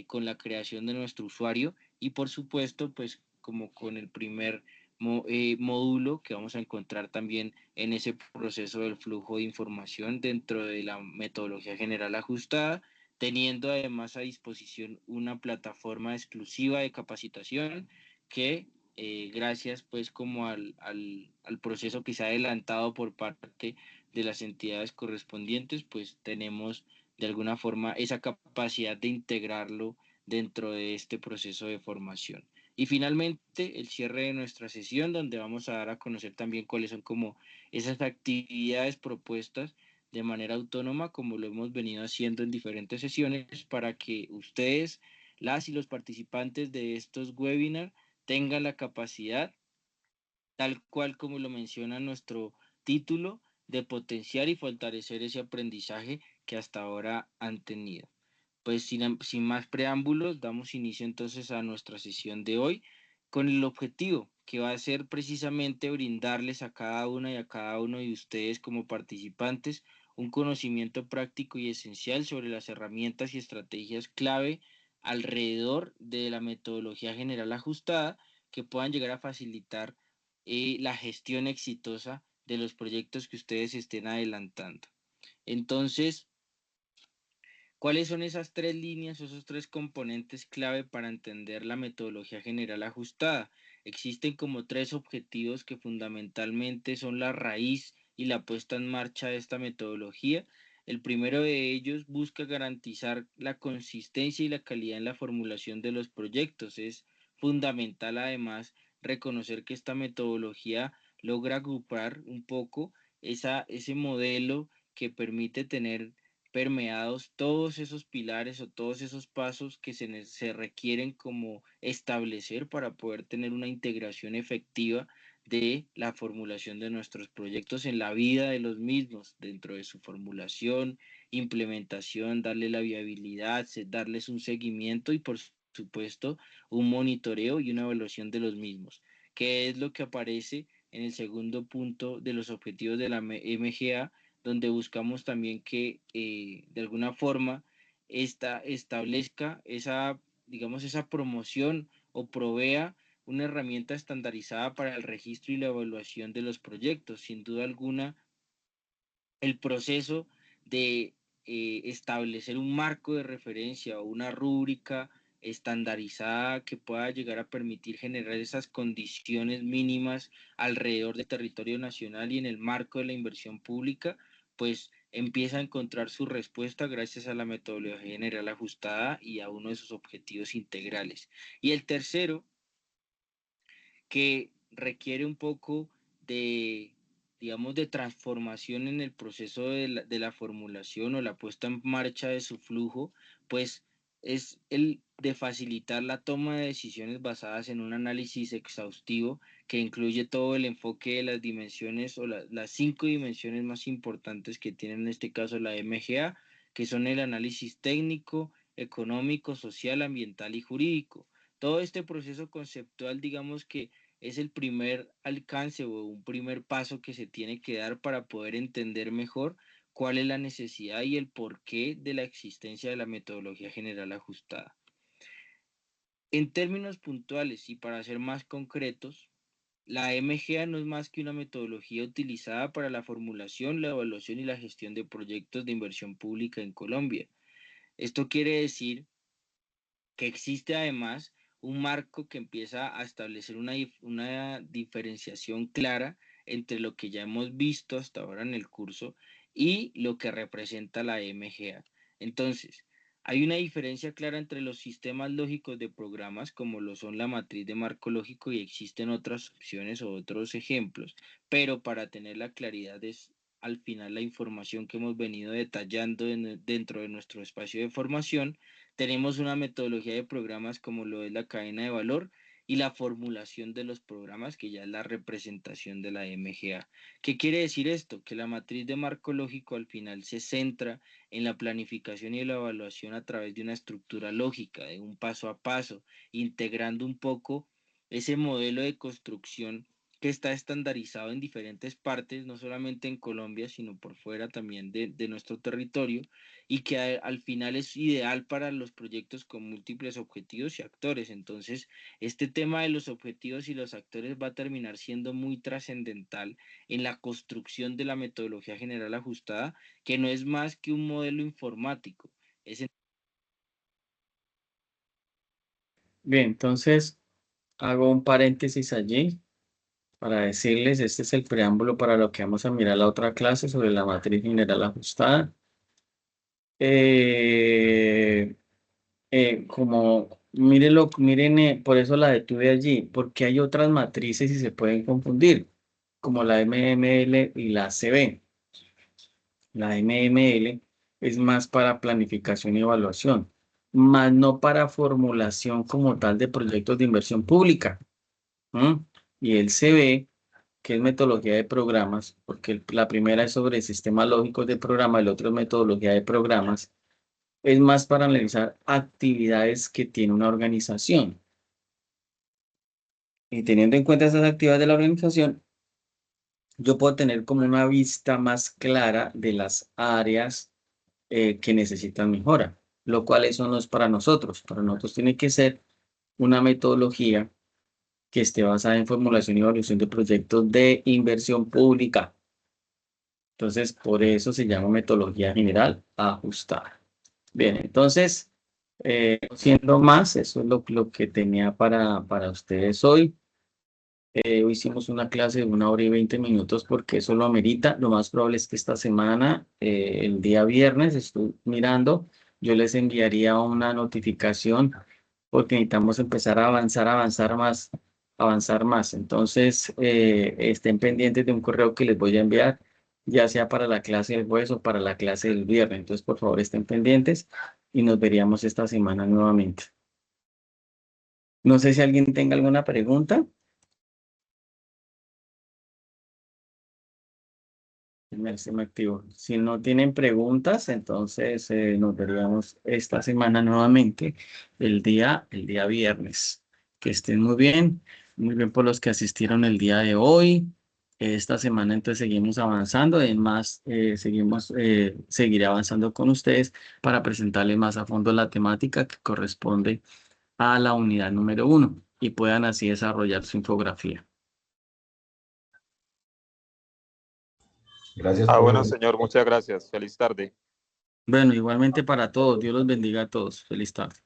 con la creación de nuestro usuario y por supuesto pues como con el primer módulo que vamos a encontrar también en ese proceso del flujo de información dentro de la metodología general ajustada, teniendo además a disposición una plataforma exclusiva de capacitación que gracias pues como al proceso que se ha adelantado por parte de las entidades correspondientes, pues tenemos de alguna forma esa capacidad de integrarlo dentro de este proceso de formación. Y finalmente el cierre de nuestra sesión donde vamos a dar a conocer también cuáles son como esas actividades propuestas de manera autónoma como lo hemos venido haciendo en diferentes sesiones para que ustedes, las y los participantes de estos webinars tenga la capacidad tal cual como lo menciona nuestro título, de potenciar y fortalecer ese aprendizaje que hasta ahora han tenido. Pues sin más preámbulos, damos inicio entonces a nuestra sesión de hoy con el objetivo que va a ser precisamente brindarles a cada una y a cada uno de ustedes como participantes un conocimiento práctico y esencial sobre las herramientas y estrategias clave alrededor de la metodología general ajustada que puedan llegar a facilitar la gestión exitosa de los proyectos que ustedes estén adelantando. Entonces, ¿cuáles son esas tres líneas o esos tres componentes clave para entender la metodología general ajustada? Existen como tres objetivos que fundamentalmente son la raíz y la puesta en marcha de esta metodología. El primero de ellos busca garantizar la consistencia y la calidad en la formulación de los proyectos. Es fundamental además reconocer que esta metodología logra agrupar un poco ese modelo que permite tener permeados todos esos pilares o todos esos pasos que se requieren como establecer para poder tener una integración efectiva de la formulación de nuestros proyectos en la vida de los mismos, dentro de su formulación, implementación, darle la viabilidad, darles un seguimiento y por supuesto un monitoreo y una evaluación de los mismos, que es lo que aparece en el segundo punto de los objetivos de la MGA, donde buscamos también que de alguna forma establezca esa, digamos, esa promoción o provea una herramienta estandarizada para el registro y la evaluación de los proyectos. Sin duda alguna, el proceso de establecer un marco de referencia o una rúbrica estandarizada que pueda llegar a permitir generar esas condiciones mínimas alrededor del territorio nacional y en el marco de la inversión pública, pues empieza a encontrar su respuesta gracias a la metodología general ajustada y a uno de sus objetivos integrales. Y el tercero, que requiere un poco de, digamos, de transformación en el proceso de la formulación o la puesta en marcha de su flujo, pues es el de facilitar la toma de decisiones basadas en un análisis exhaustivo que incluye todo el enfoque de las dimensiones o las 5 dimensiones más importantes que tiene en este caso la MGA, que son el análisis técnico, económico, social, ambiental y jurídico. Todo este proceso conceptual, digamos que es el primer alcance o un primer paso que se tiene que dar para poder entender mejor cuál es la necesidad y el porqué de la existencia de la metodología general ajustada. En términos puntuales y para ser más concretos, la MGA no es más que una metodología utilizada para la formulación, la evaluación y la gestión de proyectos de inversión pública en Colombia. Esto quiere decir que existe además un marco que empieza a establecer una diferenciación clara entre lo que ya hemos visto hasta ahora en el curso y lo que representa la MGA. Entonces, hay una diferencia clara entre los sistemas lógicos de programas, como lo son la matriz de marco lógico, y existen otras opciones o otros ejemplos, pero para tener la claridad es al final la información que hemos venido detallando dentro de nuestro espacio de formación. Tenemos una metodología de programas como lo es la cadena de valor y la formulación de los programas, que ya es la representación de la MGA. ¿Qué quiere decir esto? Que la matriz de marco lógico al final se centra en la planificación y la evaluación a través de una estructura lógica, de un paso a paso, integrando un poco ese modelo de construcción que está estandarizado en diferentes partes, no solamente en Colombia, sino por fuera también de nuestro territorio, y que al final es ideal para los proyectos con múltiples objetivos y actores. Entonces, este tema de los objetivos y los actores va a terminar siendo muy trascendental en la construcción de la metodología general ajustada, que no es más que un modelo informático. Bien, entonces hago un paréntesis allí para decirles, este es el preámbulo para lo que vamos a mirar la otra clase sobre la matriz general ajustada. Como, mírenlo, miren, por eso la detuve allí, porque hay otras matrices y se pueden confundir, como la MML y la CB. La MML es más para planificación y evaluación, más no para formulación como tal de proyectos de inversión pública. ¿Mm? Y el CB que es metodología de programas, porque la primera es sobre sistemas lógicos de programa, el otro es metodología de programas, es más para analizar actividades que tiene una organización. Y teniendo en cuenta esas actividades de la organización, yo puedo tener como una vista más clara de las áreas que necesitan mejora, lo cual eso no es para nosotros. Para nosotros tiene que ser una metodología que esté basada en formulación y evaluación de proyectos de inversión pública. Entonces, por eso se llama metodología general ajustada. Bien, entonces, siendo más, eso es lo que tenía para ustedes hoy. Hoy hicimos una clase de 1 hora y 20 minutos porque eso lo amerita. Lo más probable es que esta semana, el día viernes, estoy mirando, yo les enviaría una notificación porque necesitamos empezar a avanzar más. Entonces, estén pendientes de un correo que les voy a enviar, ya sea para la clase del jueves o para la clase del viernes. Entonces, por favor, estén pendientes y nos veríamos esta semana nuevamente. No sé si alguien tenga alguna pregunta. Me activo. Si no tienen preguntas, entonces nos veríamos esta semana nuevamente el día viernes. Que estén muy bien por los que asistieron el día de hoy. Esta semana entonces seguimos avanzando, además seguiré avanzando con ustedes para presentarles más a fondo la temática que corresponde a la unidad número 1 y puedan así desarrollar su infografía. Gracias, Bueno, profe. señor, muchas gracias. Feliz tarde. Bueno, igualmente para todos. Dios los bendiga a todos. Feliz tarde.